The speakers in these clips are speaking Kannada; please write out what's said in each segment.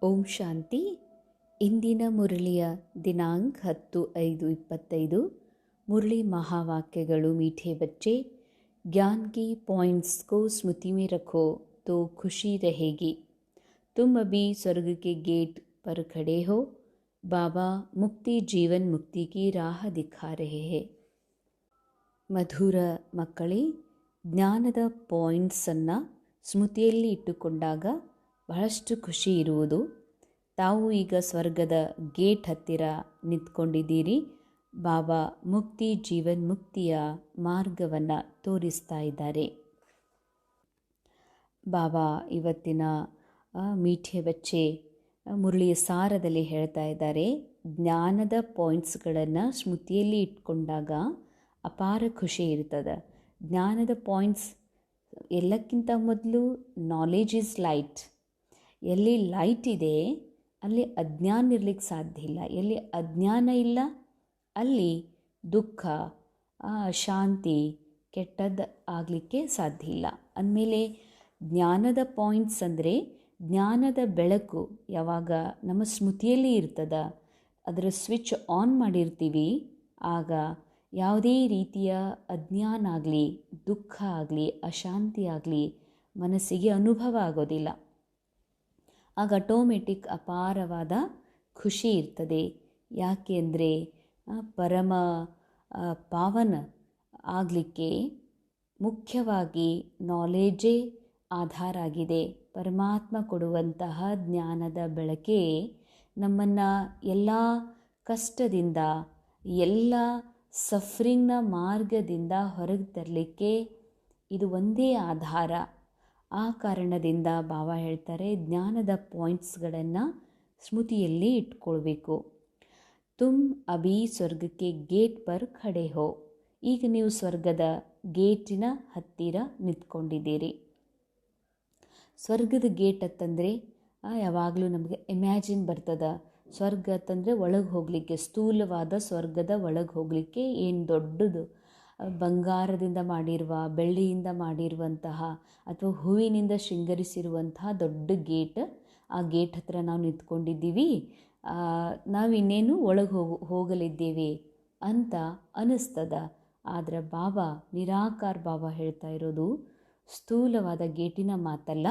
ಓಂ ಶಾಂತಿ. ಇಂದಿನ ಮುರಳಿಯ ದಿನಾಂಕ 10/5/25. मुरली महावाक्यಗಳು. मीठे बच्चे, ज्ञान की पॉइंट्स को स्मृति में रखो तो खुशी रहेगी. तुम अभी स्वर्ग के गेट पर खड़े हो. बाबा मुक्ति जीवन मुक्ति की राह दिखा रहे हैं. ಮಧುರ ಮಕ್ಕಳೇ, ಜ್ಞಾನದ ಪಾಯಿಂಟ್ಸನ್ನು ಸ್ಮೃತಿಯಲ್ಲಿ ಇಟ್ಟುಕೊಂಡಾಗ ಬಹಳಷ್ಟು ಖುಷಿ ಇರುವುದು. ತಾವು ಈಗ ಸ್ವರ್ಗದ ಗೇಟ್ ಹತ್ತಿರ ನಿಂತ್ಕೊಂಡಿದ್ದೀರಿ. ಬಾಬಾ ಮುಕ್ತಿ ಜೀವನ್ ಮುಕ್ತಿಯ ಮಾರ್ಗವನ್ನು ತೋರಿಸ್ತಾ ಇದ್ದಾರೆ. ಬಾಬಾ ಇವತ್ತಿನ ಮೀಠೆ ಬಚ್ಚೆ ಮುರಳಿಯ ಸಾರದಲ್ಲಿ ಹೇಳ್ತಾ ಇದ್ದಾರೆ, ಜ್ಞಾನದ ಪಾಯಿಂಟ್ಸ್ಗಳನ್ನು ಸ್ಮೃತಿಯಲ್ಲಿ ಇಟ್ಕೊಂಡಾಗ ಅಪಾರ ಖುಷಿ ಇರ್ತದೆ. ಜ್ಞಾನದ ಪಾಯಿಂಟ್ಸ್ ಎಲ್ಲಕ್ಕಿಂತ ಮೊದಲು ನಾಲೆಜ್ ಈಸ್ ಲೈಟ್. ಎಲ್ಲಿ ಲೈಟ್ ಇದೆ ಅಲ್ಲಿ ಅಜ್ಞಾನ ಇರಲಿಕ್ಕೆ ಸಾಧ್ಯ ಇಲ್ಲ. ಎಲ್ಲಿ ಅಜ್ಞಾನ ಇಲ್ಲ ಅಲ್ಲಿ ದುಃಖ, ಶಾಂತಿ, ಕೆಟ್ಟದ್ದು ಆಗಲಿಕ್ಕೆ ಸಾಧ್ಯ ಇಲ್ಲ. ಅಂದಮೇಲೆ ಜ್ಞಾನದ ಪಾಯಿಂಟ್ಸ್ ಅಂದರೆ ಜ್ಞಾನದ ಬೆಳಕು ಯಾವಾಗ ನಮ್ಮ ಸ್ಮೃತಿಯಲ್ಲಿ ಇರ್ತದ, ಅದರ ಸ್ವಿಚ್ ಆನ್ ಮಾಡಿರ್ತೀವಿ, ಆಗ ಯಾವುದೇ ರೀತಿಯ ಅಜ್ಞಾನ ಆಗಲಿ, ದುಃಖ ಆಗಲಿ, ಅಶಾಂತಿ ಆಗಲಿ ಮನಸ್ಸಿಗೆ ಅನುಭವ ಆಗೋದಿಲ್ಲ. ಆಗ ಆಟೋಮೆಟಿಕ್ ಅಪಾರವಾದ ಖುಷಿ ಇರ್ತದೆ. ಯಾಕೆ ಅಂದರೆ ಪರಮ ಪಾವನ ಆಗಲಿಕ್ಕೆ ಮುಖ್ಯವಾಗಿ ನಾಲೆಜೇ ಆಧಾರ ಆಗಿದೆ. ಪರಮಾತ್ಮ ಕೊಡುವಂತಹ ಜ್ಞಾನದ ಬೆಳಕೆ ನಮ್ಮನ್ನು ಎಲ್ಲ ಕಷ್ಟದಿಂದ, ಎಲ್ಲ ಸಫರಿಂಗ್ನ ಮಾರ್ಗದಿಂದ ಹೊರಗೆ ತರಲಿಕ್ಕೆ ಇದು ಒಂದೇ ಆಧಾರ. ಆ ಕಾರಣದಿಂದ ಬಾಬಾ ಹೇಳ್ತಾರೆ, ಜ್ಞಾನದ ಪಾಯಿಂಟ್ಸ್ಗಳನ್ನು ಸ್ಮೃತಿಯಲ್ಲಿ ಇಟ್ಕೊಳ್ಬೇಕು. ತುಮ್ ಅಭಿ ಸ್ವರ್ಗಕ್ಕೆ ಗೇಟ್ ಪರ್ ಖಡೆ ಹೋ. ಈಗ ನೀವು ಸ್ವರ್ಗದ ಗೇಟಿನ ಹತ್ತಿರ ನಿಂತ್ಕೊಂಡಿದ್ದೀರಿ. ಸ್ವರ್ಗದ ಗೇಟ್ ಅಂತಂದರೆ ಯಾವಾಗಲೂ ನಮಗೆ ಇಮ್ಯಾಜಿನ್ ಬರ್ತದ. ಸ್ವರ್ಗ ಅಂತಂದರೆ ಒಳಗೆ ಹೋಗಲಿಕ್ಕೆ, ಸ್ಥೂಲವಾದ ಸ್ವರ್ಗದ ಒಳಗೆ ಹೋಗಲಿಕ್ಕೆ ಏನು ದೊಡ್ಡದು ಬಂಗಾರದಿಂದ ಮಾಡಿರುವ, ಬೆಳ್ಳಿಯಿಂದ ಮಾಡಿರುವಂತಹ ಅಥವಾ ಹೂವಿನಿಂದ ಶೃಂಗರಿಸಿರುವಂತಹ ದೊಡ್ಡ ಗೇಟ್. ಆ ಗೇಟ್ ಹತ್ರ ನಾವು ನಿಂತ್ಕೊಂಡಿದ್ದೀವಿ. ನಾವಿನ್ನೇನು ಒಳಗೆ ಹೋಗಲಿದ್ದೇವೆ ಅಂತ ಅನ್ನಿಸ್ತದ. ಆದರೆ ಬಾಬಾ ನಿರಾಕಾರ ಬಾಬಾ ಹೇಳ್ತಾ ಇರೋದು ಸ್ಥೂಲವಾದ ಗೇಟಿನ ಮಾತಲ್ಲ,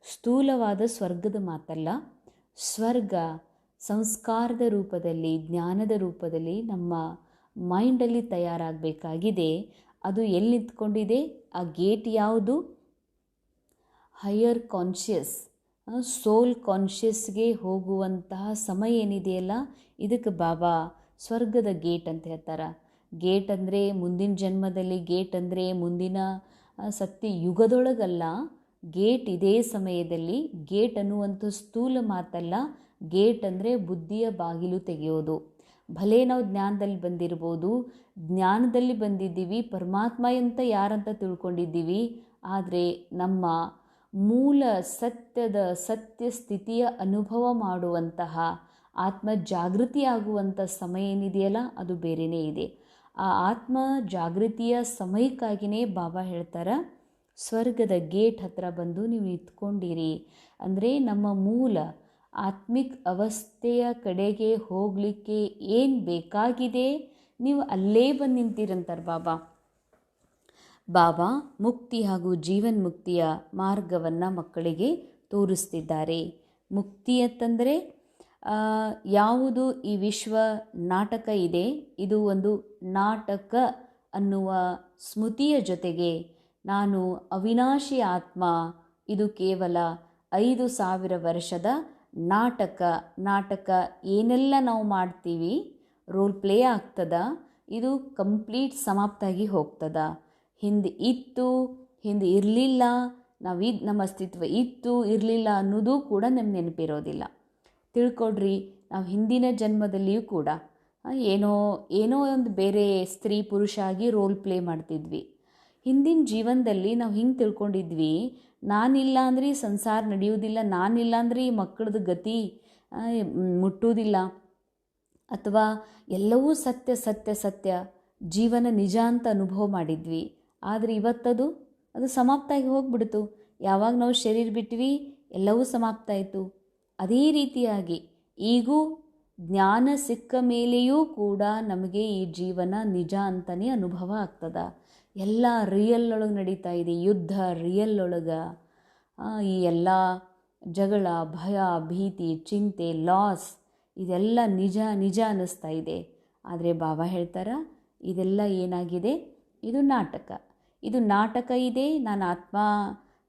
ಸ್ಥೂಲವಾದ ಸ್ವರ್ಗದ ಮಾತಲ್ಲ. ಸ್ವರ್ಗ ಸಂಸ್ಕಾರದ ರೂಪದಲ್ಲಿ, ಜ್ಞಾನದ ರೂಪದಲ್ಲಿ ನಮ್ಮ ಮೈಂಡಲ್ಲಿ ತಯಾರಾಗಬೇಕಾಗಿದೆ. ಅದು ಎಲ್ಲಿ ನಿಂತ್ಕೊಂಡಿದೆ? ಆ ಗೇಟ್ ಯಾವುದು? ಹೈಯರ್ ಕಾನ್ಷಿಯಸ್, ಸೋಲ್ ಕಾನ್ಷಿಯಸ್ಗೆ ಹೋಗುವಂತಹ ಸಮಯ ಏನಿದೆಯಲ್ಲ, ಇದಕ್ಕೆ ಬಾಬಾ ಸ್ವರ್ಗದ ಗೇಟ್ ಅಂತ ಹೇಳ್ತಾರೆ. ಗೇಟ್ ಅಂದರೆ ಮುಂದಿನ ಜನ್ಮದಲ್ಲಿ, ಗೇಟ್ ಅಂದರೆ ಮುಂದಿನ ಸತ್ಯ ಯುಗದೊಳಗಲ್ಲ. ಗೇಟ್ ಇದೇ ಸಮಯದಲ್ಲಿ. ಗೇಟ್ ಅನ್ನುವಂಥ ಸ್ಥೂಲ ಮಾತಲ್ಲ. ಗೇಟ್ ಅಂದರೆ ಬುದ್ಧಿಯ ಬಾಗಿಲು ತೆಗೆಯೋದು. ಭಲೇ ನಾವು ಜ್ಞಾನದಲ್ಲಿ ಬಂದಿರ್ಬೋದು, ಜ್ಞಾನದಲ್ಲಿ ಬಂದಿದ್ದೀವಿ, ಪರಮಾತ್ಮ ಅಂತ ಯಾರಂತ ತಿಳ್ಕೊಂಡಿದ್ದೀವಿ. ಆದರೆ ನಮ್ಮ ಮೂಲ ಸತ್ಯ ಸ್ಥಿತಿಯ ಅನುಭವ ಮಾಡುವಂತಹ ಆತ್ಮ ಜಾಗೃತಿ ಆಗುವಂಥ ಸಮಯ ಏನಿದೆಯಲ್ಲ, ಅದು ಬೇರೆಯೇ ಇದೆ. ಆ ಆತ್ಮ ಜಾಗೃತಿಯ ಸಮಯಕ್ಕಾಗಿಯೇ ಬಾಬಾ ಹೇಳ್ತಾರೆ, ಸ್ವರ್ಗದ ಗೇಟ್ ಹತ್ರ ಬಂದು ನೀವು ನಿಂತ್ಕೊಂಡಿರಿ. ಅಂದರೆ ನಮ್ಮ ಮೂಲ ಆತ್ಮಿಕ್ ಅವಸ್ಥೆಯ ಕಡೆಗೆ ಹೋಗಲಿಕ್ಕೆ ಏನು ಬೇಕಾಗಿದೆ ನೀವು ಅಲ್ಲೇ ಬಂದು ನಿಂತಿರಂತಾರೆ ಬಾಬಾ. ಬಾಬಾ ಮುಕ್ತಿ ಹಾಗೂ ಜೀವನ್ ಮುಕ್ತಿಯ ಮಾರ್ಗವನ್ನು ಮಕ್ಕಳಿಗೆ ತೋರಿಸ್ತಿದ್ದಾರೆ. ಮುಕ್ತಿ ಅಂತಂದರೆ ಯಾವುದು ಈ ವಿಶ್ವ ನಾಟಕ ಇದೆ, ಇದು ಒಂದು ನಾಟಕ ಅನ್ನುವ ಸ್ಮೃತಿಯ ಜೊತೆಗೆ ನಾನು ಅವಿನಾಶಿ ಆತ್ಮ, ಇದು ಕೇವಲ 5,000 ವರ್ಷದ ನಾಟಕ ಏನೆಲ್ಲ ನಾವು ಮಾಡ್ತೀವಿ, ರೋಲ್ ಪ್ಲೇ ಆಗ್ತದ, ಇದು ಕಂಪ್ಲೀಟ್ ಸಮಾಪ್ತಾಗಿ ಹೋಗ್ತದ. ಹಿಂದೆ ಇತ್ತು, ಹಿಂದೆ ಇರಲಿಲ್ಲ, ನಮ್ಮ ಅಸ್ತಿತ್ವ ಇತ್ತು ಇರಲಿಲ್ಲ ಅನ್ನೋದು ಕೂಡ ನಮ್ಗೆ ನೆನಪಿರೋದಿಲ್ಲ. ತಿಳ್ಕೊಡ್ರಿ, ನಾವು ಹಿಂದಿನ ಜನ್ಮದಲ್ಲಿಯೂ ಕೂಡ ಏನೋ ಒಂದು ಬೇರೆ ಸ್ತ್ರೀ ಪುರುಷ ಆಗಿ ರೋಲ್ ಪ್ಲೇ ಮಾಡ್ತಿದ್ವಿ. ಹಿಂದಿನ ಜೀವನದಲ್ಲಿ ನಾವು ಹಿಂಗೆ ತಿಳ್ಕೊಂಡಿದ್ವಿ, ನಾನಿಲ್ಲ ಅಂದರೆ ಈ ಸಂಸಾರ ನಡೆಯುವುದಿಲ್ಲ, ನಾನಿಲ್ಲ ಅಂದರೆ ಈ ಮಕ್ಕಳದ್ದು ಗತಿ ಮುಟ್ಟುವುದಿಲ್ಲ, ಅಥವಾ ಎಲ್ಲವೂ ಸತ್ಯ ಜೀವನ ನಿಜ ಅಂತ ಅನುಭವ ಮಾಡಿದ್ವಿ. ಆದರೆ ಇವತ್ತದು ಸಮಾಪ್ತ ಆಗಿ ಹೋಗ್ಬಿಡ್ತು. ಯಾವಾಗ ನಾವು ಶರೀರ ಬಿಟ್ವಿ ಎಲ್ಲವೂ ಸಮಾಪ್ತ ಆಯಿತು. ಅದೇ ರೀತಿಯಾಗಿ ಈಗೂ ಜ್ಞಾನ ಸಿಕ್ಕ ಮೇಲೆಯೂ ಕೂಡ ನಮಗೆ ಈ ಜೀವನ ನಿಜ ಅಂತಲೇ ಅನುಭವ ಆಗ್ತದ. ಎಲ್ಲ ರಿಯಲ್ ಒಳಗೆ ನಡೀತಾ ಇದೆ, ಯುದ್ಧ ರಿಯಲ್ ಒಳಗೆ, ಈ ಎಲ್ಲ ಜಗಳ, ಭಯ, ಭೀತಿ, ಚಿಂತೆ, ಲಾಸ್ ಇದೆಲ್ಲ ನಿಜ ನಿಜ ಅನ್ನಿಸ್ತಾ ಇದೆ. ಆದರೆ ಬಾಬಾ ಹೇಳ್ತಾರ, ಇದೆಲ್ಲ ಏನಾಗಿದೆ, ಇದು ನಾಟಕ. ಇದು ನಾಟಕ ಇದೆ, ನಾನು ಆತ್ಮ,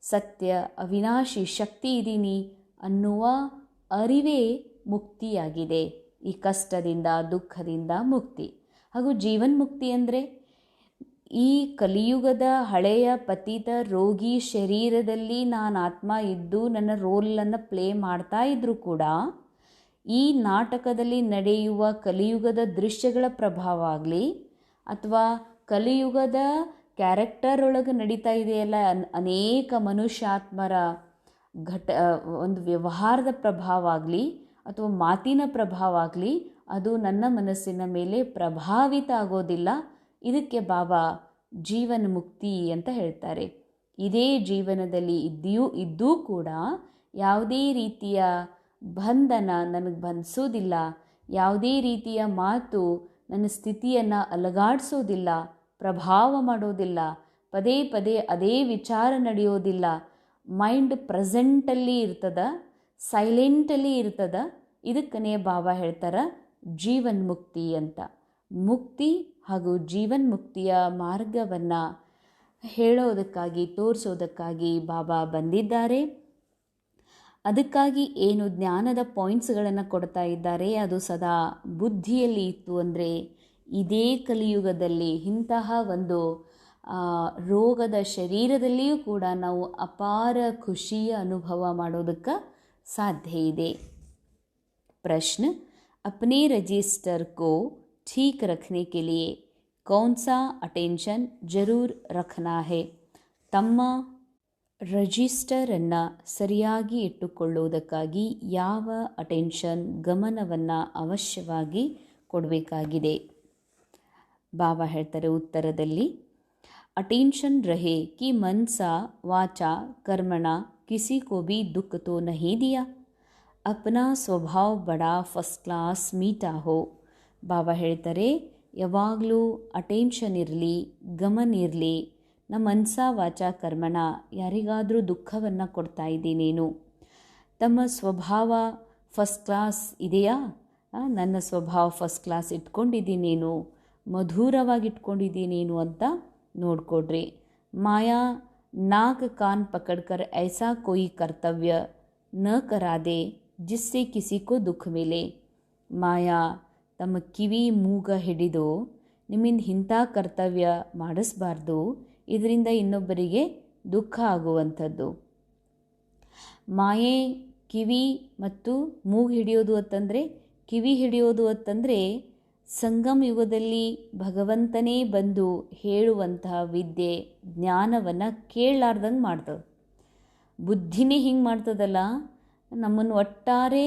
ಸತ್ಯ, ಅವಿನಾಶಿ ಶಕ್ತಿ ಇದ್ದೀನಿ ಅನ್ನುವ ಅರಿವೇ ಮುಕ್ತಿಯಾಗಿದೆ. ಈ ಕಷ್ಟದಿಂದ, ದುಃಖದಿಂದ ಮುಕ್ತಿ. ಹಾಗೂ ಜೀವನ್ಮುಕ್ತಿ ಅಂದರೆ ಈ ಕಲಿಯುಗದ ಹಳೆಯ ಪತಿತ ರೋಗಿ ಶರೀರದಲ್ಲಿ ನಾನು ಆತ್ಮ ಇದ್ದು ನನ್ನ ರೋಲನ್ನು ಪ್ಲೇ ಮಾಡ್ತಾ ಇದ್ದರೂ ಕೂಡ ಈ ನಾಟಕದಲ್ಲಿ ನಡೆಯುವ ಕಲಿಯುಗದ ದೃಶ್ಯಗಳ ಪ್ರಭಾವ ಆಗಲಿ ಅಥವಾ ಕಲಿಯುಗದ ಕ್ಯಾರೆಕ್ಟರ್ ಒಳಗೆ ನಡೀತಾ ಇದೆಯಲ್ಲ ಅನೇಕ ಮನುಷ್ಯಾತ್ಮರ ಒಂದು ವ್ಯವಹಾರದ ಪ್ರಭಾವ ಆಗಲಿ ಅಥವಾ ಮಾತಿನ ಪ್ರಭಾವ ಆಗಲಿ, ಅದು ನನ್ನ ಮನಸ್ಸಿನ ಮೇಲೆ ಪ್ರಭಾವಿತ ಆಗೋದಿಲ್ಲ. ಇದಕ್ಕೆ ಬಾಬಾ ಜೀವನ ಮುಕ್ತಿ ಅಂತ ಹೇಳ್ತಾರೆ. ಇದೇ ಜೀವನದಲ್ಲಿ ಇದ್ದೂ ಕೂಡ ಯಾವುದೇ ರೀತಿಯ ಬಂಧನ ನನಗೆ ಬಂಧಿಸೋದಿಲ್ಲ, ಯಾವುದೇ ರೀತಿಯ ಮಾತು ನನ್ನ ಸ್ಥಿತಿಯನ್ನು ಅಲಗಾಡಿಸೋದಿಲ್ಲ, ಪ್ರಭಾವ ಮಾಡೋದಿಲ್ಲ, ಪದೇ ಪದೇ ಅದೇ ವಿಚಾರ ನಡೆಯೋದಿಲ್ಲ. ಮೈಂಡ್ ಪ್ರೆಸೆಂಟಲ್ಲಿ ಇರ್ತದ, ಸೈಲೆಂಟಲ್ಲಿ ಇರ್ತದ. ಇದಕ್ಕನೇ ಬಾಬಾ ಹೇಳ್ತಾರೆ ಜೀವನ್ಮುಕ್ತಿ ಅಂತ. ಮುಕ್ತಿ ಹಾಗೂ ಜೀವನ್ಮುಕ್ತಿಯ ಮಾರ್ಗವನ್ನು ಹೇಳೋದಕ್ಕಾಗಿ, ತೋರಿಸೋದಕ್ಕಾಗಿ ಬಾಬಾ ಬಂದಿದ್ದಾರೆ. ಅದಕ್ಕಾಗಿ ಏನು ಜ್ಞಾನದ ಪಾಯಿಂಟ್ಸ್ಗಳನ್ನು ಕೊಡ್ತಾ ಇದ್ದಾರೆ, ಅದು ಸದಾ ಬುದ್ಧಿಯಲ್ಲಿ ಇತ್ತು ಅಂದರೆ ಇದೇ ಕಲಿಯುಗದಲ್ಲಿ ಇಂತಹ ಒಂದು ರೋಗದ ಶರೀರದಲ್ಲಿಯೂ ಕೂಡ ನಾವು ಅಪಾರ ಖುಷಿಯ ಅನುಭವ ಮಾಡೋದಕ್ಕೆ ಸಾಧ್ಯ ಇದೆ. प्रश्न, अपने रजिस्टर को ठीक रखने के लिए कौन सा अटेंशन जरूर रखना है? ತಮ್ಮ ರಿಜಿಸ್ಟರನ್ನು ಸರಿಯಾಗಿ ಇಟ್ಟುಕೊಳ್ಳುವುದಕ್ಕಾಗಿ ಯಾವ ಅಟೆನ್ಷನ್, ಗಮನವನ್ನು ಅವಶ್ಯವಾಗಿ ಕೊಡಬೇಕಾಗಿದೆ? ಬಾಬಾ ಹೇಳ್ತಾರೆ ಉತ್ತರದಲ್ಲಿ, ಅಟೆನ್ಷನ್ ರಹೆ ಕಿ ಮನ್ಸಾ ವಾಚಾ ಕರ್ಮಣ ಕಿಸಿ ಕೋ ಭಿ ದುಃಖ ತೋ ನಹೀ ದಿಯಾ, ಅಪ್ನಾ ಸ್ವಭಾವ ಬಡಾ ಫಸ್ಟ್ ಕ್ಲಾಸ್ ಮೀಠಾ ಹೋ. ಬಾಬಾ ಹೇಳ್ತಾರೆ, ಯಾವಾಗಲೂ ಅಟೆನ್ಷನ್ ಇರಲಿ, ಗಮನ ಇರಲಿ. ನಮ್ಮ ಮನಸ ವಾಚ ಕರ್ಮಣ ಯಾರಿಗಾದರೂ ದುಃಖವನ್ನು ಕೊಡ್ತಾ ಇದ್ದೀನೇನು? ತಮ್ಮ ಸ್ವಭಾವ ಫಸ್ಟ್ ಕ್ಲಾಸ್ ಇದೆಯಾ? ನನ್ನ ಸ್ವಭಾವ ಫಸ್ಟ್ ಕ್ಲಾಸ್ ಇಟ್ಕೊಂಡಿದ್ದೀನೇನು, ಮಧುರವಾಗಿ ಇಟ್ಕೊಂಡಿದ್ದೀನೇನು ಅಂತ ನೋಡಿಕೊಡ್ರಿ. ಮಾಯಾ ನಾಕ್ ಕಾನ್ ಪಕಡ್ಕರ್ ಐಸಾ ಕೋಯಿ ಕರ್ತವ್ಯ ನ ಕರಾದೆ ಜಿಸ್ಸೆ ಕಿಸಿ ಕೋ ದುಃಖ ಮಿಲೆ. ಮಾಯಾ ತಮ್ಮ ಕಿವಿ ಮೂಗ ಹಿಡಿದು ನಿಮ್ಮಿಂದ ಇಂಥ ಕರ್ತವ್ಯ ಮಾಡಿಸ್ಬಾರ್ದು, ಇದರಿಂದ ಇನ್ನೊಬ್ಬರಿಗೆ ದುಃಖ ಆಗುವಂಥದ್ದು. ಮಾಯೆ ಕಿವಿ ಮತ್ತು ಮೂಗು ಹಿಡಿಯೋದು ಅಂತಂದರೆ, ಕಿವಿ ಹಿಡಿಯೋದು ಅಂತಂದರೆ ಸಂಗಮ ಯುಗದಲ್ಲಿ ಭಗವಂತನೇ ಬಂದು ಹೇಳುವಂತಹ ವಿದ್ಯೆ, ಜ್ಞಾನವನ್ನು ಕೇಳಲಾರ್ದಂಗೆ ಮಾಡ್ತದೆ. ಬುದ್ಧಿನೇ ಹಿಂಗೆ ಮಾಡ್ತದಲ್ಲ, ನಮ್ಮನ್ನು ಒಟ್ಟಾರೆ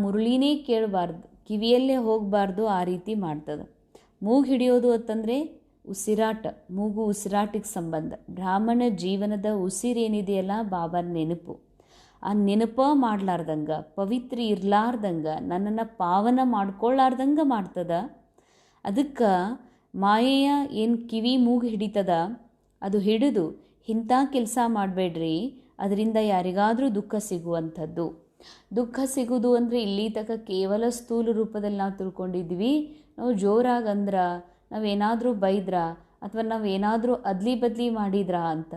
ಮುರುಳಿನೇ ಕೇಳಬಾರ್ದು, ಕಿವಿಯಲ್ಲೇ ಹೋಗಬಾರ್ದು, ಆ ರೀತಿ ಮಾಡ್ತದೆ. ಮೂಗು ಹಿಡಿಯೋದು ಅಂತಂದರೆ ಉಸಿರಾಟ, ಮೂಗು ಉಸಿರಾಟಕ್ಕೆ ಸಂಬಂಧ. ಬ್ರಾಹ್ಮಣ ಜೀವನದ ಉಸಿರೇನಿದೆಯಲ್ಲ ಬಾಬಾನ ನೆನಪು, ಆ ನೆನಪ ಮಾಡಲಾರ್ದಂಗೆ, ಪವಿತ್ರ ಇರಲಾರ್ದಂಗೆ, ನನ್ನನ್ನು ಪಾವನ ಮಾಡ್ಕೊಳ್ಳಾರ್ದಂಗೆ ಮಾಡ್ತದ. ಅದಕ್ಕೆ ಮಾಯೆಯ ಏನು ಕಿವಿ ಮೂಗು ಹಿಡಿತದ, ಅದು ಹಿಡಿದು ಇಂಥ ಕೆಲಸ ಮಾಡಬೇಡ್ರಿ, ಅದರಿಂದ ಯಾರಿಗಾದರೂ ದುಃಖ ಸಿಗುವಂಥದ್ದು. ದುಃಖ ಸಿಗೋದು ಅಂದರೆ ಇಲ್ಲಿ ತನಕ ಕೇವಲ ಸ್ಥೂಲ ರೂಪದಲ್ಲಿ ನಾವು ತಿಳ್ಕೊಂಡಿದ್ವಿ. ನಾವು ಜೋರಾಗಂದ್ರೆ, ನಾವೇನಾದರೂ ಬೈದ್ರ ಅಥವಾ ನಾವೇನಾದರೂ ಅದ್ಲಿ ಬದ್ಲಿ ಮಾಡಿದ್ರಾ ಅಂತ.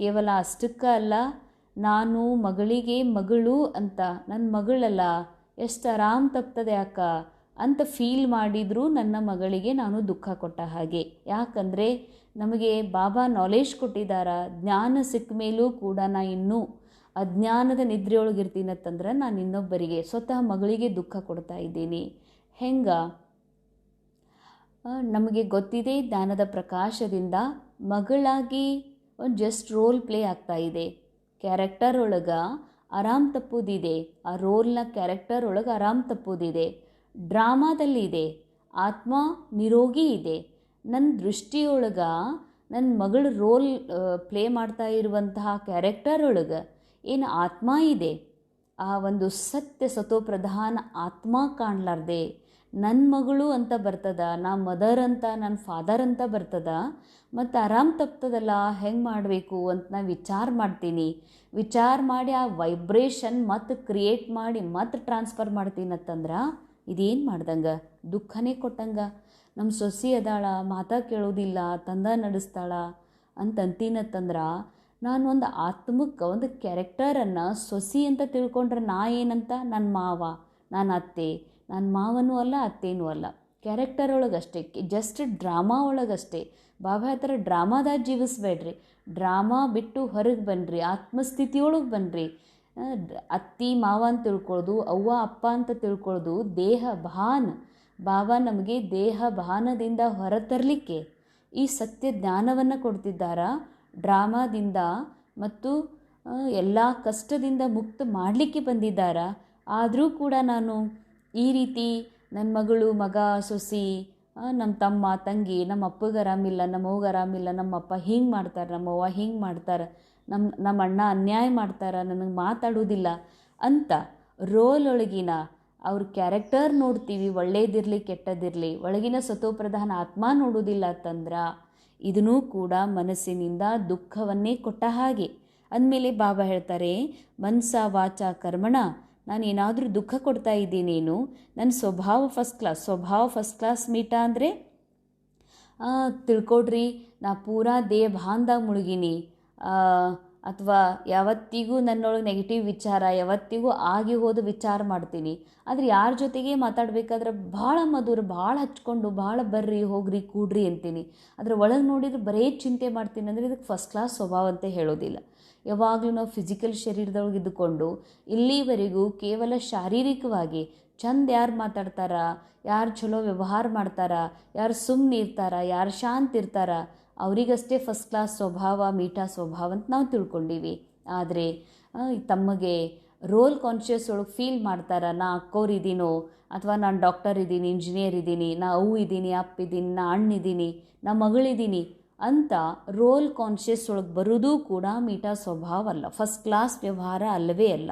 ಕೇವಲ ಅಷ್ಟಕ್ಕೆ ಅಲ್ಲ, ನಾನು ಮಗಳಿಗೆ ಮಗಳು ಅಂತ, ನನ್ನ ಮಗಳಲ್ಲ ಎಷ್ಟು ಆರಾಮ್ ತಪ್ತದೆ ಯಾಕ ಅಂತ ಫೀಲ್ ಮಾಡಿದರೂ ನನ್ನ ಮಗಳಿಗೆ ನಾನು ದುಃಖ ಕೊಟ್ಟ ಹಾಗೆ. ಯಾಕಂದರೆ ನಮಗೆ ಬಾಬಾ ನಾಲೆಜ್ ಕೊಟ್ಟಿದ್ದಾರ, ಜ್ಞಾನ ಸಿಕ್ಕ ಮೇಲೂ ಕೂಡ ಇನ್ನೂ ಅಜ್ಞಾನದ ನಿದ್ರೆಯೊಳಗಿರ್ತೀನಂತಂದ್ರೆ ನಾನು ಇನ್ನೊಬ್ಬರಿಗೆ, ಸ್ವತಃ ಮಗಳಿಗೆ ದುಃಖ ಕೊಡ್ತಾ ಇದ್ದೀನಿ. ಹೆಂಗೆ ನಮಗೆ ಗೊತ್ತಿದೆ, ಜ್ಞಾನದ ಪ್ರಕಾಶದಿಂದ ಮಗಳಾಗಿ ಒಂದು ಜಸ್ಟ್ ರೋಲ್ ಪ್ಲೇ ಆಗ್ತಾ ಇದೆ. ಕ್ಯಾರೆಕ್ಟರ್ ಒಳಗೆ ಆರಾಮ್ ತಪ್ಪೋದಿದೆ, ಆ ರೋಲ್ನ ಕ್ಯಾರೆಕ್ಟರ್ ಒಳಗೆ ಆರಾಮ್ ತಪ್ಪೋದಿದೆ. ಡ್ರಾಮಾದಲ್ಲಿ ಇದೆ, ಆತ್ಮ ನಿರೋಗಿ ಇದೆ. ನನ್ನ ದೃಷ್ಟಿಯೊಳಗೆ ನನ್ನ ಮಗಳ ರೋಲ್ ಪ್ಲೇ ಮಾಡ್ತಾ ಇರುವಂತಹ ಕ್ಯಾರೆಕ್ಟರ್ ಒಳಗೆ ಏನು ಆತ್ಮ ಇದೆ, ಆ ಒಂದು ಸತ್ಯ ಸತೋಪ್ರಧಾನ ಆತ್ಮ ಕಾಣಲಾರ್ದೆ ನನ್ನ ಮಗಳು ಅಂತ ಬರ್ತದ, ನಾ ಮದರ್ ಅಂತ ನನ್ನ ಫಾದರ್ ಅಂತ ಬರ್ತದ, ಮತ್ತು ಆರಾಮ್ ತಪ್ತದಲ್ಲ, ಹೆಂಗೆ ಮಾಡಬೇಕು ಅಂತ ನಾ ವಿಚಾರ ಮಾಡ್ತೀನಿ. ವಿಚಾರ ಮಾಡಿ ಆ ವೈಬ್ರೇಷನ್ ಮತ್ತು ಕ್ರಿಯೇಟ್ ಮಾಡಿ ಮತ್ತು ಟ್ರಾನ್ಸ್ಫರ್ ಮಾಡ್ತೀನತ್ತಂದ್ರೆ ಇದೇನು ಮಾಡ್ದಂಗೆ, ದುಃಖನೇ ಕೊಟ್ಟಂಗೆ. ನಮ್ಮ ಸೊಸಿ ಅದಾಳ, ಮಾತಾ ಕೇಳೋದಿಲ್ಲ, ತಂದ ನಡೆಸ್ತಾಳ ಅಂತಂತೀನತ್ತಂದ್ರೆ ನಾನು ಒಂದು ಆತ್ಮಕ್ಕೆ ಒಂದು ಕ್ಯಾರೆಕ್ಟರನ್ನು ಸೊಸಿ ಅಂತ ತಿಳ್ಕೊಂಡ್ರೆ ನಾ ಏನಂತ, ನನ್ನ ಮಾವ, ನಾನು ಅತ್ತೆ, ನನ್ನ ಮಾವನೂ ಅಲ್ಲ ಅತ್ತೇನೂ ಅಲ್ಲ, ಕ್ಯಾರೆಕ್ಟರ್ ಒಳಗಷ್ಟೇ, ಜಸ್ಟ್ ಡ್ರಾಮಾ ಒಳಗಷ್ಟೇ. ಬಾಬಾ ಹೇಳ್ತಾರೆ ಡ್ರಾಮಾದಾಗ ಜೀವಿಸ್ಬೇಡ್ರಿ, ಡ್ರಾಮಾ ಬಿಟ್ಟು ಹೊರಗೆ ಬನ್ನಿರಿ, ಆತ್ಮಸ್ಥಿತಿಯೊಳಗೆ ಬನ್ನಿರಿ. ಅತ್ತಿ ಮಾವ ಅಂತ ತಿಳ್ಕೊಳ್ಳೋದು, ಅವ್ವ ಅಪ್ಪ ಅಂತ ತಿಳ್ಕೊಳ್ಳೋದು ದೇಹ ಭಾನ. ಬಾಬಾ ನಮಗೆ ದೇಹ ಭಾನದಿಂದ ಹೊರತರಲಿಕ್ಕೆ ಈ ಸತ್ಯ ಜ್ಞಾನವನ್ನು ಕೊಡ್ತಿದ್ದಾರ, ಡ್ರಾಮಾದಿಂದ ಮತ್ತು ಎಲ್ಲ ಕಷ್ಟದಿಂದ ಮುಕ್ತ ಮಾಡಲಿಕ್ಕೆ ಬಂದಿದ್ದಾರ. ಆದರೂ ಕೂಡ ನಾನು ಈ ರೀತಿ ನನ್ನ ಮಗಳು, ಮಗ, ಸೊಸಿ, ನಮ್ಮ ತಮ್ಮ, ತಂಗಿ, ನಮ್ಮ ಅಪ್ಪಗೆ ಆರಾಮಿಲ್ಲ, ನಮ್ಮ ಅವ್ಗೆ ಆರಾಮಿಲ್ಲ, ನಮ್ಮಪ್ಪ ಹಿಂಗೆ ಮಾಡ್ತಾರೆ, ನಮ್ಮವ್ವ ಹಿಂಗೆ ಮಾಡ್ತಾರೆ, ನಮ್ಮ ಅಣ್ಣ ಅನ್ಯಾಯ ಮಾಡ್ತಾರೆ, ನನಗೆ ಮಾತಾಡೋದಿಲ್ಲ ಅಂತ ರೋಲ್ ಒಳಗಿನ ಅವ್ರ ಕ್ಯಾರೆಕ್ಟರ್ ನೋಡ್ತೀವಿ, ಒಳ್ಳೇದಿರಲಿ ಕೆಟ್ಟದಿರಲಿ, ಒಳಗಿನ ಸತೋಪ್ರಧಾನ ಆತ್ಮ ನೋಡೋದಿಲ್ಲ ಅಂತಂದ್ರೆ ಇದನ್ನೂ ಕೂಡ ಮನಸ್ಸಿನಿಂದ ದುಃಖವನ್ನೇ ಕೊಟ್ಟ ಹಾಗೆ. ಅಂದಮೇಲೆ ಬಾಬಾ ಹೇಳ್ತಾರೆ ಮನಸ ವಾಚ ಕರ್ಮಣ ನಾನು ಏನಾದರೂ ದುಃಖ ಕೊಡ್ತಾ ಇದ್ದೀನೇನು, ನನ್ನ ಸ್ವಭಾವ ಫಸ್ಟ್ ಕ್ಲಾಸ್. ಸ್ವಭಾವ ಫಸ್ಟ್ ಕ್ಲಾಸ್ ಮೀಟ ಅಂದರೆ ತಿಳ್ಕೊಡ್ರಿ, ನಾ ಪೂರಾ ದೇಹ ಭಾನ್ದಾಗ ಮುಳುಗಿನಿ, ಅಥವಾ ಯಾವತ್ತಿಗೂ ನನ್ನೊಳಗೆ ನೆಗೆಟಿವ್ ವಿಚಾರ, ಯಾವತ್ತಿಗೂ ಆಗಿ ಹೋದ ವಿಚಾರ ಮಾಡ್ತೀನಿ. ಆದರೆ ಯಾರ ಜೊತೆಗೆ ಮಾತಾಡಬೇಕಾದ್ರೆ ಭಾಳ ಮಧುರ, ಭಾಳ ಹಚ್ಕೊಂಡು, ಭಾಳ ಬರ್ರಿ ಹೋಗ್ರಿ ಕೂಡ್ರಿ ಅಂತೀನಿ. ಅದರ ಒಳಗೆ ನೋಡಿದ್ರೆ ಬರೇ ಚಿಂತೆ ಮಾಡ್ತೀನಿ ಅಂದರೆ ಇದಕ್ಕೆ ಫಸ್ಟ್ ಕ್ಲಾಸ್ ಸ್ವಭಾವ ಅಂತ ಹೇಳೋದಿಲ್ಲ. ಯಾವಾಗಲೂ ನಾವು ಫಿಸಿಕಲ್ ಶರೀರದೊಳಗೆ ಇದ್ದುಕೊಂಡು ಇಲ್ಲಿವರೆಗೂ ಕೇವಲ ಶಾರೀರಿಕವಾಗಿ ಚಂದ ಯಾರು ಮಾತಾಡ್ತಾರ, ಯಾರು ಚಲೋ ವ್ಯವಹಾರ ಮಾಡ್ತಾರ, ಯಾರು ಸುಮ್ಮನೆ ಇರ್ತಾರ, ಯಾರು ಶಾಂತ ಇರ್ತಾರ, ಅವರಿಗಷ್ಟೇ ಫಸ್ಟ್ ಕ್ಲಾಸ್ ಸ್ವಭಾವ, ಮೀಠಾ ಸ್ವಭಾವ ಅಂತ ನಾವು ತಿಳ್ಕೊಂಡೀವಿ. ಆದರೆ ತಮಗೆ ರೋಲ್ ಕಾನ್ಷಿಯಸ್ ಒಳಗೆ ಫೀಲ್ ಮಾಡ್ತಾರ, ನಾ ಅಕ್ಕೋರಿದ್ದೀನೋ, ಅಥವಾ ನಾನು ಡಾಕ್ಟರ್ ಇದ್ದೀನಿ, ಇಂಜಿನಿಯರ್ ಇದ್ದೀನಿ, ನಾ ಅವು ಇದ್ದೀನಿ, ಅಪ್ಪ ಇದ್ದೀನಿ, ನಾ ಅಣ್ಣಿದ್ದೀನಿ, ನಾ ಮಗಳಿದ್ದೀನಿ ಅಂತ ರೋಲ್ ಕಾನ್ಷಿಯಸ್ ಒಳಗೆ ಬರೋದು ಕೂಡ ಮೀಠಾ ಸ್ವಭಾವ ಅಲ್ಲ, ಫಸ್ಟ್ ಕ್ಲಾಸ್ ವ್ಯವಹಾರ ಅಲ್ಲವೇ ಅಲ್ಲ.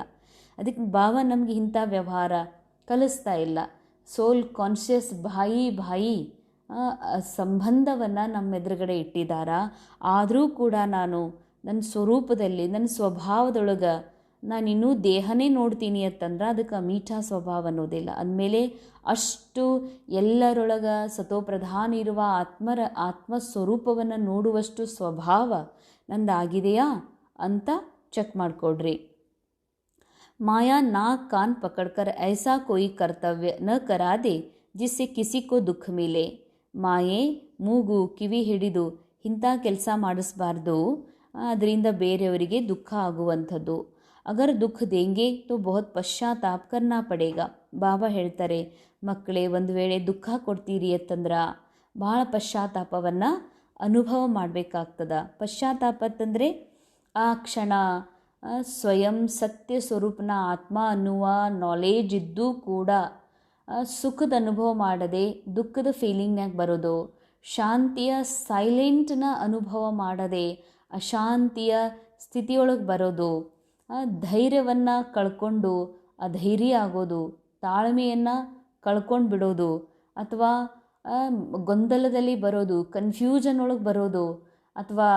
ಅದಕ್ಕೆ ಬಾಬಾ ನಮಗೆ ಇಂಥ ವ್ಯವಹಾರ ಕಲಿಸ್ತಾ ಇಲ್ಲ. ಸೋಲ್ ಕಾನ್ಷಿಯಸ್ ಭಾಯಿ ಸಂಬಂಧವನ್ನು ನಮ್ಮ ಎದುರುಗಡೆ ಇಟ್ಟಿದ್ದಾರ. ಆದರೂ ಕೂಡ ನಾನು ನನ್ನ ಸ್ವರೂಪದಲ್ಲಿ, ನನ್ನ ಸ್ವಭಾವದೊಳಗೆ ನಾನಿನ್ನೂ ದೇಹನೇ ನೋಡ್ತೀನಿ ಅಂತಂದ್ರೆ ಅದಕ್ಕೆ ಮೀಠಾ ಸ್ವಭಾವ ಅನ್ನೋದಿಲ್ಲ. ಅಂದಮೇಲೆ ಅಷ್ಟು ಎಲ್ಲರೊಳಗೆ ಸತೋಪ್ರಧಾನ ಇರುವ ಆತ್ಮಸ್ವರೂಪವನ್ನು ನೋಡುವಷ್ಟು ಸ್ವಭಾವ ನಂದಾಗಿದೆಯಾ ಅಂತ ಚೆಕ್ ಮಾಡಿಕೊಡ್ರಿ. माया नाक कान पकड़कर ऐसा कोई कर्तव्य न करा दे जिससे किसी को दुख मिले. ಮಾಯೆ ಮೂಗು ಕಿವಿ ಹಿಡಿದು ಇಂಥ ಕೆಲಸ ಮಾಡಿಸ್ಬಾರ್ದು, ಅದರಿಂದ ಬೇರೆಯವರಿಗೆ ದುಃಖ ಆಗುವಂಥದ್ದು. ಅಗರ್ ದುಃಖ ದೇಂಗೆ ತೋ ಬಹುತ್ ಪಶ್ಚಾತ್ತಾಪ ಕರ್ನಾ ಪಡೇಗ. ಬಾಬಾ ಹೇಳ್ತಾರೆ ಮಕ್ಕಳೇ, ಒಂದು ವೇಳೆ ದುಃಖ ಕೊಡ್ತೀರಿ ಅಂತಂದ್ರೆ ಭಾಳ ಪಶ್ಚಾತ್ತಾಪವನ್ನು ಅನುಭವ ಮಾಡಬೇಕಾಗ್ತದ. ಪಶ್ಚಾತ್ತಾಪ ಅಂತಂದರೆ ಆ ಕ್ಷಣ ಸ್ವಯಂ ಸತ್ಯ ಸ್ವರೂಪನ ಆತ್ಮ ಅನ್ನುವ ನಾಲೇಜ್ ಇದ್ದೂ ಕೂಡ ಸುಖದ ಅನುಭವ ಮಾಡದೆ ದುಃಖದ ಫೀಲಿಂಗ್ನಾಗ ಬರೋದು, ಶಾಂತಿಯ ಸೈಲೆಂಟ್ನ ಅನುಭವ ಮಾಡದೆ ಅಶಾಂತಿಯ ಸ್ಥಿತಿಯೊಳಗೆ ಬರೋದು, ಧೈರ್ಯವನ್ನು ಕಳ್ಕೊಂಡು ಅಧೈರ್ಯ ಆಗೋದು, ತಾಳ್ಮೆಯನ್ನು ಕಳ್ಕೊಂಡು ಬಿಡೋದು, ಅಥವಾ ಗೊಂದಲದಲ್ಲಿ ಬರೋದು, ಕನ್ಫ್ಯೂಷನ್ ಒಳಗೆ ಬರೋದು, ಅಥವಾ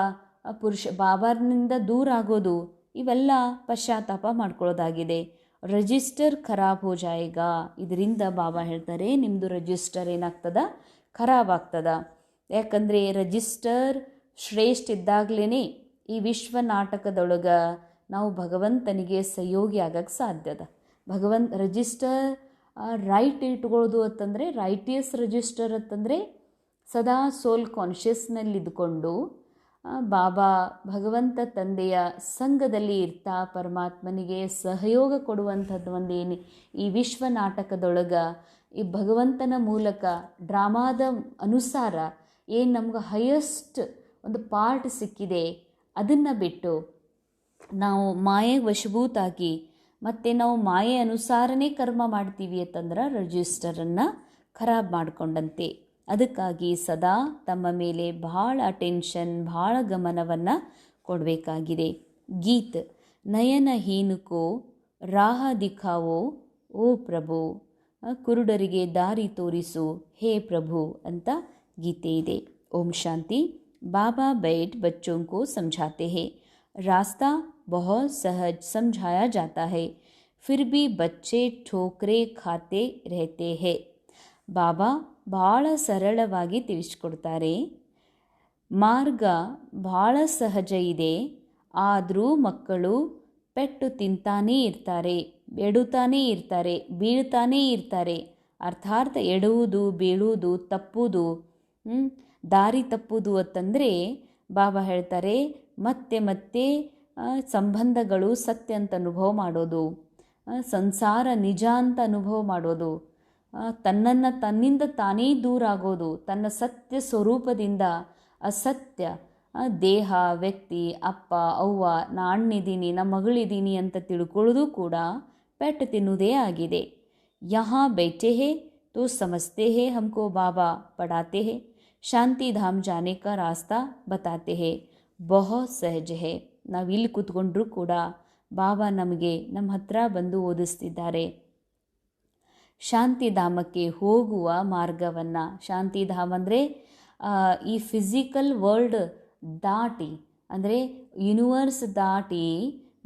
ಬಾಬಾನಿಂದ ದೂರ ಆಗೋದು, ಇವೆಲ್ಲ ಪಶ್ಚಾತ್ತಾಪ ಮಾಡ್ಕೊಳ್ಳೋದಾಗಿದೆ. ರಿಜಿಸ್ಟರ್ ಖರಾಬ್ ಹೋ ಜಾಯೇಗಾ. ಇದರಿಂದ ಬಾಬಾ ಹೇಳ್ತಾರೆ ನಿಮ್ಮದು ರಿಜಿಸ್ಟರ್ ಏನಾಗ್ತದ, ಖರಾಬ್ ಆಗ್ತದ. ಯಾಕಂದರೆ ರಿಜಿಸ್ಟರ್ ಶ್ರೇಷ್ಠ ಇದ್ದಾಗಲೇ ಈ ವಿಶ್ವ ನಾಟಕದೊಳಗೆ ನಾವು ಭಗವಂತನಿಗೆ ಸಹಯೋಗಿ ಆಗಕ್ಕೆ ಸಾಧ್ಯದ. ರಿಜಿಸ್ಟರ್ ರೈಟ್ ಇಟ್ಕೊಳ್ಳೋದು ಅಂತಂದರೆ, ರೈಟಿಯಸ್ ರಿಜಿಸ್ಟರ್ ಅಂತಂದರೆ ಸದಾ ಸೋಲ್ ಕಾನ್ಷಿಯಸ್ನಲ್ಲಿ ಇದ್ಕೊಂಡು ಬಾಬಾ ಭಗವಂತ ತಂದೆಯ ಸಂಘದಲ್ಲಿ ಇರ್ತಾ ಪರಮಾತ್ಮನಿಗೆ ಸಹಯೋಗ ಕೊಡುವಂಥದ್ದು ಒಂದೇನು ಈ ವಿಶ್ವ ನಾಟಕದೊಳಗೆ ಈ ಭಗವಂತನ ಮೂಲಕ ಡ್ರಾಮಾದ ಅನುಸಾರ ಏನು ನಮ್ಗೆ ಹೈಯೆಸ್ಟ್ ಒಂದು ಪಾರ್ಟ್ ಸಿಕ್ಕಿದೆ, ಅದನ್ನು ಬಿಟ್ಟು ನಾವು ಮಾಯೆ ವಶಭೂತಾಗಿ ಮತ್ತು ನಾವು ಮಾಯೆ ಅನುಸಾರನೇ ಕರ್ಮ ಮಾಡ್ತೀವಿ ಅಂತಂದ್ರೆ ರಿಜಿಸ್ಟರನ್ನು ಖರಾಬ್ ಮಾಡಿಕೊಂಡಂತೆ. ಅದಕ್ಕಾಗಿ ಸದಾ ತಮ್ಮ ಮೇಲೆ ಭಾಳ ಅಟೆನ್ಷನ್, ಭಾಳ ಗಮನವನ್ನು ಕೊಡಬೇಕಾಗಿದೆ. ಗೀತ್ ನಯನ ಹೀನುಕೋ ರಾಹ ದಿಖಾವೋ ಓ ಪ್ರಭು, ಕುರುಡರಿಗೆ ದಾರಿ ತೋರಿಸು ಹೇ ಪ್ರಭು ಅಂತ ಗೀತೆ ಇದೆ. ಓಂ ಶಾಂತಿ. बाबा बैठ बच्चों को समझाते हैं। रास्ता बहुत सहज समझाया जाता है, फिर भी बच्चे ठोकरे खाते रहते हैं. ಬಾಬಾ ಭಾಳ ಸರಳವಾಗಿ ತಿಳಿಸ್ಕೊಡ್ತಾರೆ. ಮಾರ್ಗ ಭಾಳ ಸಹಜ ಇದೆ, ಆದರೂ ಮಕ್ಕಳು ಪೆಟ್ಟು ತಿಂತಾನೇ ಇರ್ತಾರೆ, ಎಡುತ್ತಾನೇ ಇರ್ತಾರೆ, ಬೀಳ್ತಾನೇ ಇರ್ತಾರೆ. ಅರ್ಥಾತ್ ಎಡುವುದು, ಬೀಳುವುದು, ತಪ್ಪುವುದು, ದಾರಿ ತಪ್ಪುವುದು ಅಂತಂದರೆ ಬಾಬಾ ಹೇಳ್ತಾರೆ ಮತ್ತೆ ಮತ್ತೆ ಸಂಬಂಧಗಳು ಸತ್ಯ ಅಂತ ಅನುಭವ ಮಾಡೋದು, ಸಂಸಾರ ನಿಜ ಅಂತ ಅನುಭವ ಮಾಡೋದು, ತನ್ನಿಂದ ತಾನೇ ದೂರ ಆಗೋದು, ತನ್ನ ಸತ್ಯ ಸ್ವರೂಪದಿಂದ ಅಸತ್ಯ ದೇಹ, ವ್ಯಕ್ತಿ, ಅಪ್ಪ ಅವ್ವ, ನಾ ಅಣ್ಣಿದ್ದೀನಿ, ನಮ್ಮ ಮಗಳಿದ್ದೀನಿ ಅಂತ ತಿಳ್ಕೊಳ್ಳೋದು ಕೂಡ ಪೆಟ್ಟು ತಿನ್ನುವುದೇ ಆಗಿದೆ. ಯಹಾ बैठे हैं तो समझते हैं हमको बाबा पढ़ाते हैं, ಶಾಂತಿ ಧಾಮ್ ಜಾನೆ ಕಾ ರಾಸ್ತಾ ಬತಾತೆ ಹೇ, ಬಹುತ್ ಸಹಜ ಹೇ. ನಾವು ಇಲ್ಲಿ ಕೂತ್ಕೊಂಡ್ರೂ ಕೂಡ ಬಾಬಾ ನಮಗೆ ನಮ್ಮ ಹತ್ರ ಬಂದು ಓದಿಸ್ತಿದ್ದಾರೆ ಶಾಂತಿಧಾಮಕ್ಕೆ ಹೋಗುವ ಮಾರ್ಗವನ್ನು. ಶಾಂತಿಧಾಮ ಅಂದರೆ ಈ ಫಿಸಿಕಲ್ ವರ್ಲ್ಡ್ ದಾಟಿ, ಅಂದರೆ ಯೂನಿವರ್ಸ್ ದಾಟಿ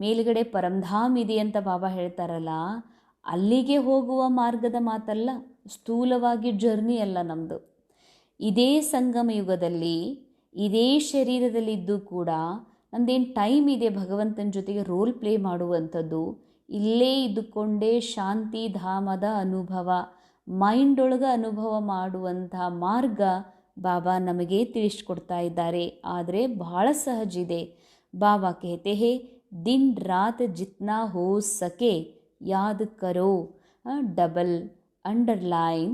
ಮೇಲುಗಡೆ ಪರಂಧಾಮ್ ಇದೆ ಅಂತ ಬಾಬಾ ಹೇಳ್ತಾರಲ್ಲ, ಅಲ್ಲಿಗೆ ಹೋಗುವ ಮಾರ್ಗದ ಮಾತಲ್ಲ, ಸ್ಥೂಲವಾಗಿ ಜರ್ನಿ ಅಲ್ಲ ನಮ್ಮದು. ಇದೇ ಸಂಗಮ ಯುಗದಲ್ಲಿ ಇದೇ ಶರೀರದಲ್ಲಿದ್ದು ಕೂಡ ನಮ್ಮದೇನು ಟೈಮ್ ಇದೆ ಭಗವಂತನ ಜೊತೆಗೆ ರೋಲ್ ಪ್ಲೇ ಮಾಡುವಂಥದ್ದು. ಇಲ್ಲೇ ಇದ್ದುಕೊಂಡೇ ಶಾಂತಿಧಾಮದ ಅನುಭವ, ಮೈಂಡ್ ಒಳಗೆ ಅನುಭವ ಮಾಡುವಂಥ ಮಾರ್ಗ ಬಾಬಾ ನಮಗೆ ತಿಳಿಸ್ಕೊಡ್ತಾ ಇದ್ದಾರೆ. ಆದರೆ ಬಹಳ ಸಹಜ ಇದೆ. ಬಾಬಾ कहते हैं दिन रात जितना हो सके याद करो, ಡಬಲ್ ಅಂಡರ್ಲೈನ್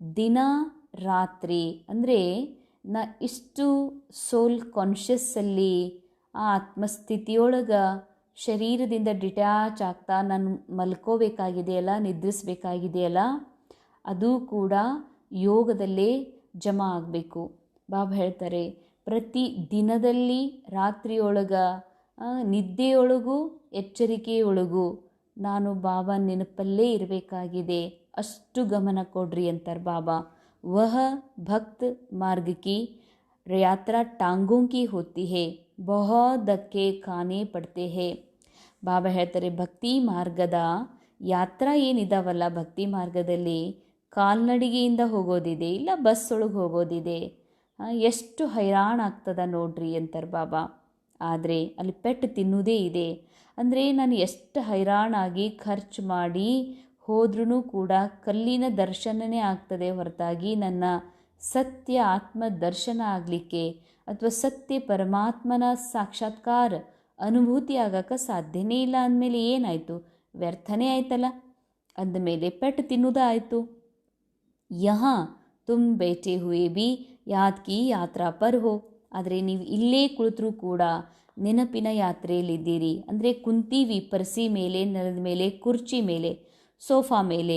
ದಿನ ರಾತ್ರಿ. ಅಂದರೆ ಇಷ್ಟು ಸೋಲ್ ಕಾನ್ಷಿಯಸ್ಸಲ್ಲಿ ಆ ಆತ್ಮಸ್ಥಿತಿಯೊಳಗೆ ಶರೀರದಿಂದ ಡಿಟ್ಯಾಚ್ ಆಗ್ತಾ ನಾನು ಮಲ್ಕೋಬೇಕಾಗಿದೆಯಲ್ಲ, ನಿದ್ರಿಸಬೇಕಾಗಿದೆಯಲ್ಲ, ಅದು ಕೂಡ ಯೋಗದಲ್ಲೇ ಜಮಾ ಆಗಬೇಕು. ಬಾಬಾ ಹೇಳ್ತಾರೆ ಪ್ರತಿ ದಿನದಲ್ಲಿ ರಾತ್ರಿಯೊಳಗೆ ನಿದ್ದೆಯೊಳಗೂ ಎಚ್ಚರಿಕೆಯೊಳಗೂ ನಾನು ಬಾಬಾ ನೆನಪಲ್ಲೇ ಇರಬೇಕಾಗಿದೆ, ಅಷ್ಟು ಗಮನ ಕೊಡ್ರಿ ಅಂತಾರೆ ಬಾಬಾ. वह भक्त मार्ग की यात्रा टांगों की होती है, बहुत धक्के खाने पड़ते हैं. ಬಾಬಾ ಹೇಳ್ತಾರೆ ಭಕ್ತಿ ಮಾರ್ಗದ ಯಾತ್ರಾ ಏನಿದಾವಲ್ಲ, ಭಕ್ತಿ ಮಾರ್ಗದಲ್ಲಿ ಕಾಲ್ನಡಿಗೆಯಿಂದ ಹೋಗೋದಿದೆ, ಇಲ್ಲ ಬಸ್ ಒಳಗೆ ಹೋಗೋದಿದೆ, ಎಷ್ಟು ಹೈರಾಣ ಆಗ್ತದ ನೋಡ್ರಿ ಅಂತಾರೆ ಬಾಬಾ. ಆದರೆ ಅಲ್ಲಿ ಪೆಟ್ಟು ತಿನ್ನುವುದೇ ಇದೆ. ಅಂದರೆ ನಾನು ಎಷ್ಟು ಹೈರಾಣಾಗಿ ಖರ್ಚು ಮಾಡಿ ಹೋದ್ರೂ ಕೂಡ ಕಲ್ಲಿನ ದರ್ಶನನೇ ಆಗ್ತದೆ ಹೊರತಾಗಿ ನನ್ನ ಸತ್ಯ ಆತ್ಮ ದರ್ಶನ ಆಗಲಿಕ್ಕೆ ಅಥವಾ ಸತ್ಯ ಪರಮಾತ್ಮನ ಸಾಕ್ಷಾತ್ಕಾರ ಅನುಭೂತಿ ಆಗಕ್ಕೆ ಸಾಧ್ಯನೇ ಇಲ್ಲ. ಅಂದಮೇಲೆ ಏನಾಯಿತು? ವ್ಯರ್ಥನೇ ಆಯ್ತಲ್ಲ. ಅಂದಮೇಲೆ ಪೆಟ್ಟು ತಿನ್ನುವುದಾಯಿತು. ಯಹಾ ತುಮ್ ಬೇಟೆ ಹುಯೇ ಬಿ ಯಾದ್ ಕಿ ಯಾತ್ರಾ ಪರ್ ಹೋ. ಆದರೆ ನೀವು ಇಲ್ಲೇ ಕುಳಿತರೂ ಕೂಡ ನೆನಪಿನ ಯಾತ್ರೆಯಲ್ಲಿದ್ದೀರಿ. ಅಂದರೆ ಕುಂತೀವಿ ಪರ್ಸಿ ಮೇಲೆ, ನೆಲದ ಮೇಲೆ, ಕುರ್ಚಿ ಮೇಲೆ, ಸೋಫಾ ಮೇಲೆ,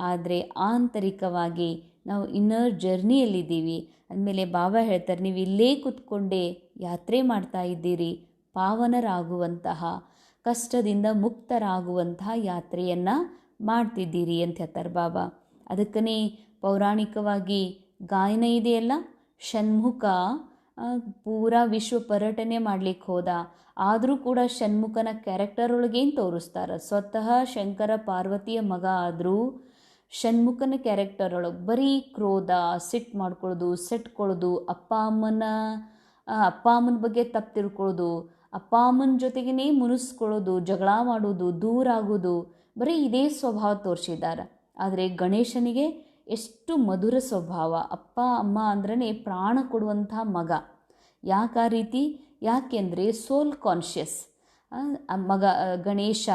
ಆದರೆ ಆಂತರಿಕವಾಗಿ ನಾವು ಇನ್ನರ್ ಜರ್ನಿಯಲ್ಲಿದ್ದೀವಿ. ಅಂದಮೇಲೆ ಬಾಬಾ ಹೇಳ್ತಾರೆ ನೀವು ಇಲ್ಲೇ ಕೂತ್ಕೊಂಡೇ ಯಾತ್ರೆ ಮಾಡ್ತಾ ಇದ್ದೀರಿ, ಪಾವನರಾಗುವಂತಹ, ಕಷ್ಟದಿಂದ ಮುಕ್ತರಾಗುವಂತಹ ಯಾತ್ರೆಯನ್ನು ಮಾಡ್ತಿದ್ದೀರಿ ಅಂತ ಹೇಳ್ತಾರೆ ಬಾಬಾ. ಅದಕ್ಕನೇ ಪೌರಾಣಿಕವಾಗಿ ಗಾಯನ ಇದೆಯಲ್ಲ, ಷಣ್ಮುಖ ಪೂರಾ ವಿಶ್ವ ಪರ್ಯಟನೆ ಮಾಡಲಿಕ್ಕೆ ಹೋದ, ಆದರೂ ಕೂಡ ಷಣ್ಮುಖನ ಕ್ಯಾರೆಕ್ಟರ್ ಒಳಗೇನು ತೋರಿಸ್ತಾರೆ, ಸ್ವತಃ ಶಂಕರ ಪಾರ್ವತಿಯ ಮಗ ಆದರೂ ಷಣ್ಮುಖನ ಕ್ಯಾರೆಕ್ಟರ್ ಒಳಗೆ ಬರೀ ಕ್ರೋಧ, ಸಿಟ್ಟು ಮಾಡ್ಕೊಳ್ಳೋದು, ಸೆಟ್ಕೊಳ್ಳೋದು, ಅಪ್ಪ ಅಮ್ಮನ ಬಗ್ಗೆ ತಪ್ಪು ತಿಳ್ಕೊಳ್ಳೋದು, ಅಪ್ಪ ಅಮ್ಮನ ಜೊತೆಗೇ ಮುನಿಸ್ಕೊಳ್ಳೋದು, ಜಗಳ ಮಾಡೋದು, ದೂರ ಆಗೋದು, ಬರೀ ಇದೇ ಸ್ವಭಾವ ತೋರಿಸಿದ್ದಾರೆ. ಆದರೆ ಗಣೇಶನಿಗೆ ಎಷ್ಟು ಮಧುರ ಸ್ವಭಾವ, ಅಪ್ಪ ಅಮ್ಮ ಅಂದ್ರೇ ಪ್ರಾಣ ಕೊಡುವಂಥ ಮಗ. ಯಾಕೆ ಆ ರೀತಿ? ಯಾಕೆಂದರೆ ಸೋಲ್ ಕಾನ್ಷಿಯಸ್ ಮಗ ಗಣೇಶ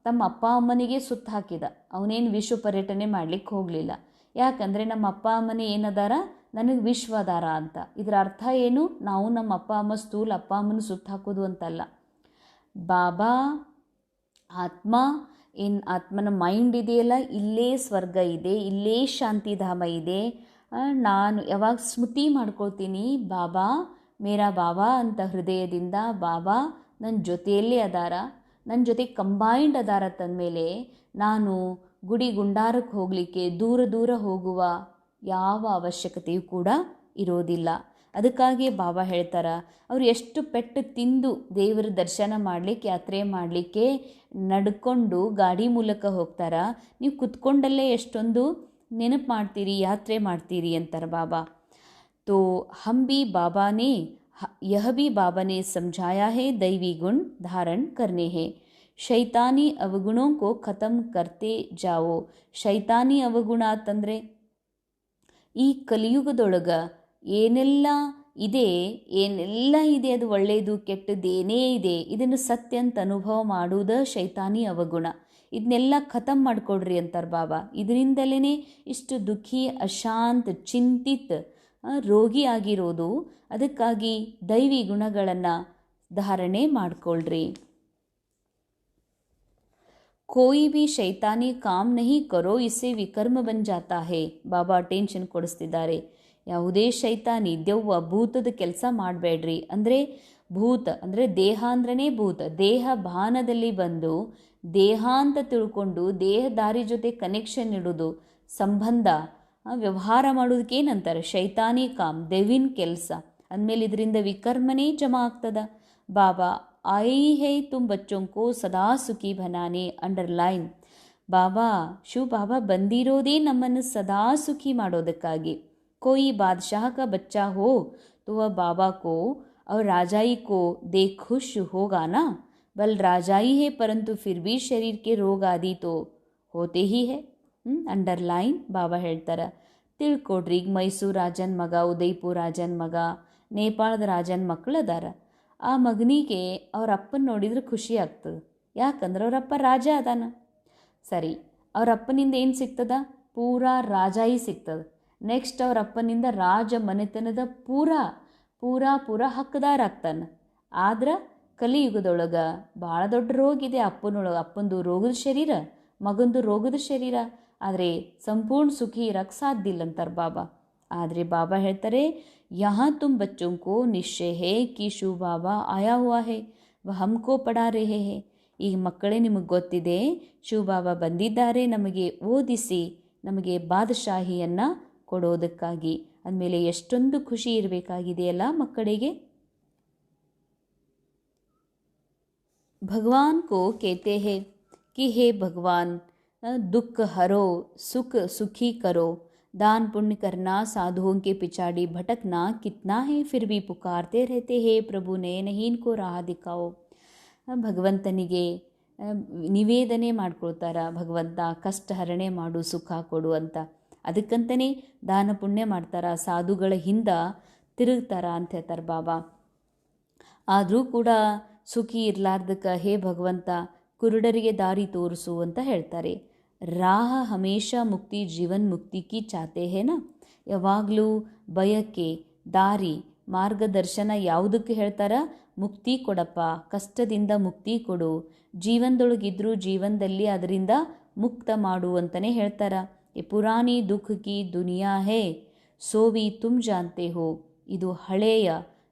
ತಮ್ಮ ಅಪ್ಪ ಅಮ್ಮನಿಗೆ ಸುತ್ತ ಹಾಕಿದ. ಅವನೇನು ವಿಶ್ವ ಪರ್ಯಟನೆ ಮಾಡಲಿಕ್ಕೆ ಹೋಗಲಿಲ್ಲ. ಯಾಕಂದರೆ ನಮ್ಮ ಅಪ್ಪ ಅಮ್ಮನೇ ಏನದಾರ, ನನಗೆ ವಿಶ್ವದಾರ ಅಂತ. ಇದರ ಅರ್ಥ ಏನು? ನಾವು ನಮ್ಮ ಅಪ್ಪ ಅಮ್ಮ ಸ್ಥೂಲ ಅಪ್ಪ ಅಮ್ಮನ ಸುತ್ತ ಹಾಕೋದು ಅಂತಲ್ಲ. ಬಾಬಾ ಆತ್ಮ ಏನು ಆತ್ಮನ ಮೈಂಡ್ ಇದೆಯಲ್ಲ, ಇಲ್ಲೇ ಸ್ವರ್ಗ ಇದೆ, ಇಲ್ಲೇ ಶಾಂತಿಧಾಮ ಇದೆ. ನಾನು ಯಾವಾಗ ಸ್ಮೃತಿ ಮಾಡ್ಕೊಳ್ತೀನಿ ಬಾಬಾ ಮೇರಾ ಬಾಬಾ ಅಂತ ಹೃದಯದಿಂದ, ಬಾಬಾ ನನ್ನ ಜೊತೆಯಲ್ಲೇ ಅದಾರ, ನನ್ನ ಜೊತೆ ಕಂಬೈಂಡ್ ಅದಾರ ತಂದಮೇಲೆ ನಾನು ಗುಡಿ ಗುಂಡಾರಕ್ಕೆ ಹೋಗಲಿಕ್ಕೆ ದೂರ ದೂರ ಹೋಗುವ ಯಾವ ಅವಶ್ಯಕತೆಯೂ ಕೂಡ ಇರೋದಿಲ್ಲ. ಅದಕ್ಕಾಗಿ ಬಾಬಾ ಹೇಳ್ತಾರ, ಅವ್ರು ಎಷ್ಟು ಪೆಟ್ಟು ತಿಂದು ದೇವರ ದರ್ಶನ ಮಾಡಲಿಕ್ಕೆ, ಯಾತ್ರೆ ಮಾಡಲಿಕ್ಕೆ ನಡ್ಕೊಂಡು ಗಾಡಿ ಮೂಲಕ ಹೋಗ್ತಾರ, ನೀವು ಕುತ್ಕೊಂಡಲ್ಲೇ ಎಷ್ಟೊಂದು ನೆನಪು ಮಾಡ್ತೀರಿ, ಯಾತ್ರೆ ಮಾಡ್ತೀರಿ ಅಂತಾರೆ ಬಾಬಾ. तो हम भी बाबा ने यह भी बाबा ने समझाया है, दैवी गुण धारण करने हैं, शैतानी अवगुणों को ख़त्म करते जाओ. ಶೈತಾನಿ ಅವಗುಣ ಅಂತಂದರೆ ಈ ಕಲಿಯುಗದೊಳಗ ಏನೆಲ್ಲ ಇದೆ ಅದು ಒಳ್ಳೆಯದು ಕೆಟ್ಟದ್ದು ಏನೇ ಇದೆ ಇದನ್ನು ಸತ್ಯ ಅಂತ ಅನುಭವ ಮಾಡುವುದ ಶೈತಾನಿ ಅವಗುಣ. ಇದನ್ನೆಲ್ಲ ಖತಮ್ ಮಾಡಿಕೊಡ್ರಿ ಅಂತಾರೆ ಬಾಬಾ. ಇದರಿಂದಲೇ ಇಷ್ಟು ದುಃಖಿ, ಅಶಾಂತ, ಚಿಂತಿತ, ರೋಗಿ ಆಗಿರೋದು. ಅದಕ್ಕಾಗಿ ದೈವಿ ಗುಣಗಳನ್ನು ಧಾರಣೆ ಮಾಡಿಕೊಳ್ಳ್ರಿ. कोई भी शैतानी काम नहीं करो, इससे विकर्म बन जाता है. ಬಾಬಾ ಟೆನ್ಷನ್ ಕೊಡಿಸ್ತಿದ್ದಾರೆ. ಯಾವುದೇ ಶೈತಾನಿ, ದೆವ್ವ, ಭೂತದ ಕೆಲಸ ಮಾಡಬೇಡ್ರಿ. ಅಂದರೆ ಭೂತ ಅಂದರೆ ದೇಹ ಅಂದ್ರೇ ಭೂತ. ದೇಹ ಭಾನದಲ್ಲಿ ಬಂದು ದೇಹ ಅಂತ ತಿಳ್ಕೊಂಡು ದೇಹದಾರಿ ಜೊತೆ ಕನೆಕ್ಷನ್ ಇಡೋದು, ಸಂಬಂಧ ವ್ಯವಹಾರ ಮಾಡೋದಕ್ಕೆ ಏನಂತಾರೆ ಶೈತಾನಿ ಕಾಮ್, ದೆವ್ವಿನ ಕೆಲಸ. ಅಂದಮೇಲೆ ಇದರಿಂದ ವಿಕರ್ಮನೇ ಜಮಾ ಆಗ್ತದ. ಬಾಬಾ आई है तुम बच्चों को सदा सुखी बनाने, अंडरलाइन. ಬಾಬಾ ಶಿವ ಬಾಬಾ ಬಂದಿರೋದೇ ನಮ್ಮನ್ನು ಸದಾ ಸುಖಿ ಮಾಡೋದಕ್ಕಾಗಿ. कोई बादशाह का बच्चा हो तो वह बाबा को और राजाई को देख खुश होगा ना. बल राजाई है परंतु फिर भी शरीर के रोग आदि तो होते ही है. ಅಂಡರ್ಲೈನ್. ಬಾಬಾ ಹೇಳ್ತಾರೆ, ತಿಳ್ಕೊಡ್ರಿ. ಈಗ ಮೈಸೂರು ರಾಜನ ಮಗ, ಉದಯ್ಪುರ ರಾಜನ ಮಗ, ನೇಪಾಳದ ರಾಜನ ಮಕ್ಕಳು ಅದಾರ. ಆ ಮಗನಿಗೆ ಅವ್ರ ಅಪ್ಪನ ನೋಡಿದ್ರೆ ಖುಷಿ ಆಗ್ತದೆ. ಯಾಕಂದ್ರೆ ಅವರಪ್ಪ ರಾಜ ಅದಾನ. ಸರಿ, ಅವ್ರ ಅಪ್ಪನಿಂದ ಏನು ಸಿಗ್ತದ? ಪೂರಾ ರಾಜಾಯಿ ಸಿಗ್ತದೆ. ನೆಕ್ಸ್ಟ್ ಅವ್ರ ಅಪ್ಪನಿಂದ ರಾಜ ಮನೆತನದ ಪೂರಾ ಹಕ್ಕದಾರ ಆಗ್ತಾನೆ. ಆದ್ರೆ ಕಲಿಯುಗದೊಳಗೆ ಭಾಳ ದೊಡ್ಡ ರೋಗ ಇದೆ ಅಪ್ಪನೊಳಗೆ. ಅಪ್ಪಂದು ರೋಗದ ಶರೀರ, ಮಗಂದು ರೋಗದ ಶರೀರ. ಆದರೆ ಸಂಪೂರ್ಣ ಸುಖಿ ಇರಕ್ಕೆ ಸಾಧ್ಯ ಇಲ್ಲ ಅಂತಾರೆ ಬಾಬಾ. ಆದರೆ ಬಾಬಾ ಹೇಳ್ತಾರೆ, यहाँ तुम बच्चों को निश्चय है कि शिव बाबा आया हुआ है, वह हमको पढ़ा रहे हैं. ಈಗ ಮಕ್ಕಳೇ ನಿಮಗೆ ಗೊತ್ತಿದೆ, ಶಿವ ಬಾಬಾ ಬಂದಿದ್ದಾರೆ ನಮಗೆ ಓದಿಸಿ, ನಮಗೆ ಬಾದಶಾಹಿಯನ್ನು ಕೊಡೋದಕ್ಕಾಗಿ. ಅಂದಮೇಲೆ ಎಷ್ಟೊಂದು ಖುಷಿ ಇರಬೇಕಾಗಿದೆಯಲ್ಲ ಮಕ್ಕಳಿಗೆ. भगवान को कहते हैं कि हे भगवान, दुख हरो, सुख सुखी करो, दान पुण्य करना, साधुओं के पिछाड़ी भटकना कितना है, फिर भी पुकारते रहते हैं प्रभु नए नहीं इनको राह दिखाओ. ಭಗವಂತನಿಗೆ ನಿವೇದನೆ ಮಾಡ್ಕೊಳ್ತಾರ, ಭಗವಂತ ಕಷ್ಟ ಹರಣೆ ಮಾಡು, ಸುಖ ಕೊಡು ಅಂತ. ಅದಕ್ಕಂತಲೇ ದಾನ ಪುಣ್ಯ ಮಾಡ್ತಾರ, ಸಾಧುಗಳ ಹಿಂದೆ ತಿರುಗ್ತಾರ ಅಂತ ಹೇಳ್ತಾರೆ ಬಾಬಾ. ಆದರೂ ಕೂಡ ಸುಖಿ ಇರಲಾರ್ದಕ್ಕೆ ಹೇ ಭಗವಂತ ಕುರುಡರಿಗೆ ದಾರಿ ತೋರಿಸು ಅಂತ ಹೇಳ್ತಾರೆ. ರಾಹ ಹಮೇಶ ಮುಕ್ತಿ ಜೀವನ್ ಮುಕ್ತಿ ಕಿ ಚಾತೆ ಹೇನ. ಯಾವಾಗಲೂ ಬಯಕೆ, ದಾರಿ, ಮಾರ್ಗದರ್ಶನ ಯಾವುದಕ್ಕೆ ಹೇಳ್ತಾರ? ಮುಕ್ತಿ ಕೊಡಪ್ಪ, ಕಷ್ಟದಿಂದ ಮುಕ್ತಿ ಕೊಡು, ಜೀವನದೊಳಗಿದ್ರೂ ಜೀವನದಲ್ಲಿ ಅದರಿಂದ ಮುಕ್ತ ಮಾಡು ಅಂತಲೇ ಹೇಳ್ತಾರ. ಈ ಪುರಾಣಿ ದುಃಖ ಕಿ ದುನಿಯಾ ಹೇ ಸೋವಿ ತುಮ್ ಜಾನ್ತೆ ಹೋ. ಇದು ಹಳೆಯ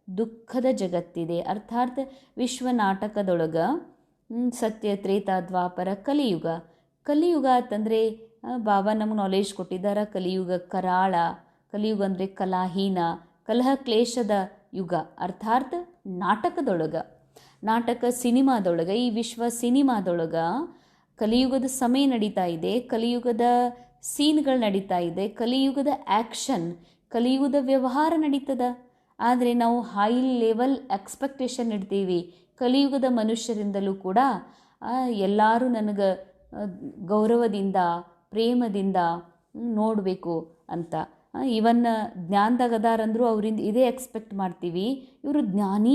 ದುಃಖದ ಜಗತ್ತಿದೆ. ಅರ್ಥಾತ್ ವಿಶ್ವ ನಾಟಕದೊಳಗೆ ಸತ್ಯ, ತ್ರೇತ, ದ್ವಾಪರ, ಕಲಿಯುಗ ಅಂತಂದರೆ ಬಾಬಾ ನಮಗೆ ನಾಲೆಜ್ ಕೊಟ್ಟಿದ್ದಾರೆ. ಕಲಿಯುಗ ಕರಾಳ, ಕಲಿಯುಗ ಅಂದರೆ ಕಲಾಹೀನ, ಕಲಹ ಕ್ಲೇಶದ ಯುಗ. ಅರ್ಥಾತ್ ನಾಟಕ ಸಿನಿಮಾದೊಳಗೆ, ಈ ವಿಶ್ವ ಸಿನಿಮಾದೊಳಗೆ ಕಲಿಯುಗದ ಸಮಯ ನಡೀತಾ ಇದೆ, ಕಲಿಯುಗದ ಸೀನ್ಗಳು ನಡೀತಾ ಇದೆ, ಕಲಿಯುಗದ ಆ್ಯಕ್ಷನ್, ಕಲಿಯುಗದ ವ್ಯವಹಾರ ನಡೀತದ. ಆದರೆ ನಾವು ಹೈ ಲೆವೆಲ್ ಎಕ್ಸ್ಪೆಕ್ಟೇಷನ್ ಇಡ್ತೀವಿ ಕಲಿಯುಗದ ಮನುಷ್ಯರಿಂದಲೂ ಕೂಡ. ಎಲ್ಲರೂ ನನಗೆ ಗೌರವದಿಂದ, ಪ್ರೇಮದಿಂದ ನೋಡಬೇಕು ಅಂತ. ಇವನ್ನ ಜ್ಞಾನದಾಗ ಅದಾರಂದ್ರೂ ಅವರಿಂದ ಇದೇ ಎಕ್ಸ್ಪೆಕ್ಟ್ ಮಾಡ್ತೀವಿ. ಇವರು ಜ್ಞಾನಿ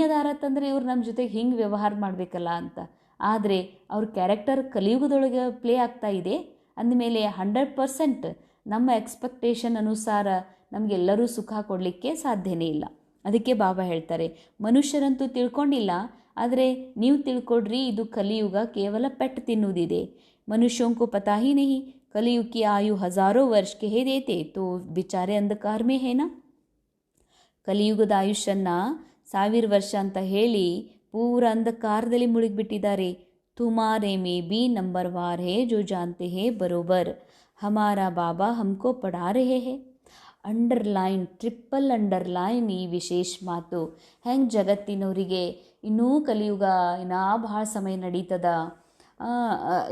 ಅದಾರತ್ತಂದ್ರೆ ಇವ್ರು ನಮ್ಮ ಜೊತೆಗೆ ಹಿಂಗೆ ವ್ಯವಹಾರ ಮಾಡಬೇಕಲ್ಲ ಅಂತ. ಆದರೆ ಅವ್ರ ಕ್ಯಾರೆಕ್ಟರ್ ಕಲಿಯುಗದೊಳಗೆ ಪ್ಲೇ ಆಗ್ತಾ ಇದೆ ಅಂದಮೇಲೆ 100% ನಮ್ಮ ಎಕ್ಸ್ಪೆಕ್ಟೇಷನ್ ಅನುಸಾರ ನಮಗೆಲ್ಲರೂ ಸುಖ ಕೊಡಲಿಕ್ಕೆ ಸಾಧ್ಯನೇ ಇಲ್ಲ. ಅದಕ್ಕೆ ಬಾಬಾ ಹೇಳ್ತಾರೆ, ಮನುಷ್ಯರಂತೂ ತಿಳ್ಕೊಂಡಿಲ್ಲ, ಆದರೆ ನೀವು ತಿಳ್ಕೊಡ್ರಿ, ಇದು ಕಲಿಯುಗ ಕೇವಲ ಪೆಟ್ಟು ತಿನ್ನುವುದಿದೆ. ಮನುಷ್ಯೋं को पता ही नहीं कलयुग की आयु हजारों वर्ष कह देते तो बिचारे अंधकार में है ना. ಕಲಿಯುಗದ ಆಯುಷ್ಯನ್ನು 1000 ವರ್ಷ ಅಂತ ಹೇಳಿ ಪೂರ ಅಂಧಕಾರದಲ್ಲಿ ಮುಳುಗಿಬಿಟ್ಟಿದ್ದಾರೆ. ತುಮಾರೆ ಮೇ ಬಿ ನಂಬರ್ ವಾರ್ ಹೇ ಜೋ ಜಾನ್ತೆ ಹೇ ಬರೋಬರ್, ಹಮಾರಾ ಬಾಬಾ ಹಮ್ಕೋ ಪಢಾ ರಹೆ ಹೇ. ಅಂಡರ್ಲೈನ್, ಟ್ರಿಪ್ಪಲ್ ಅಂಡರ್ಲೈನ್ ಈ ವಿಶೇಷ ಮಾತು. ಹೆಂಗೆ ಜಗತ್ತಿನವರಿಗೆ ಇನ್ನೂ ಕಲಿಯುಗ ಇನ್ನೂ ಭಾಳ ಸಮಯ ನಡೀತದ,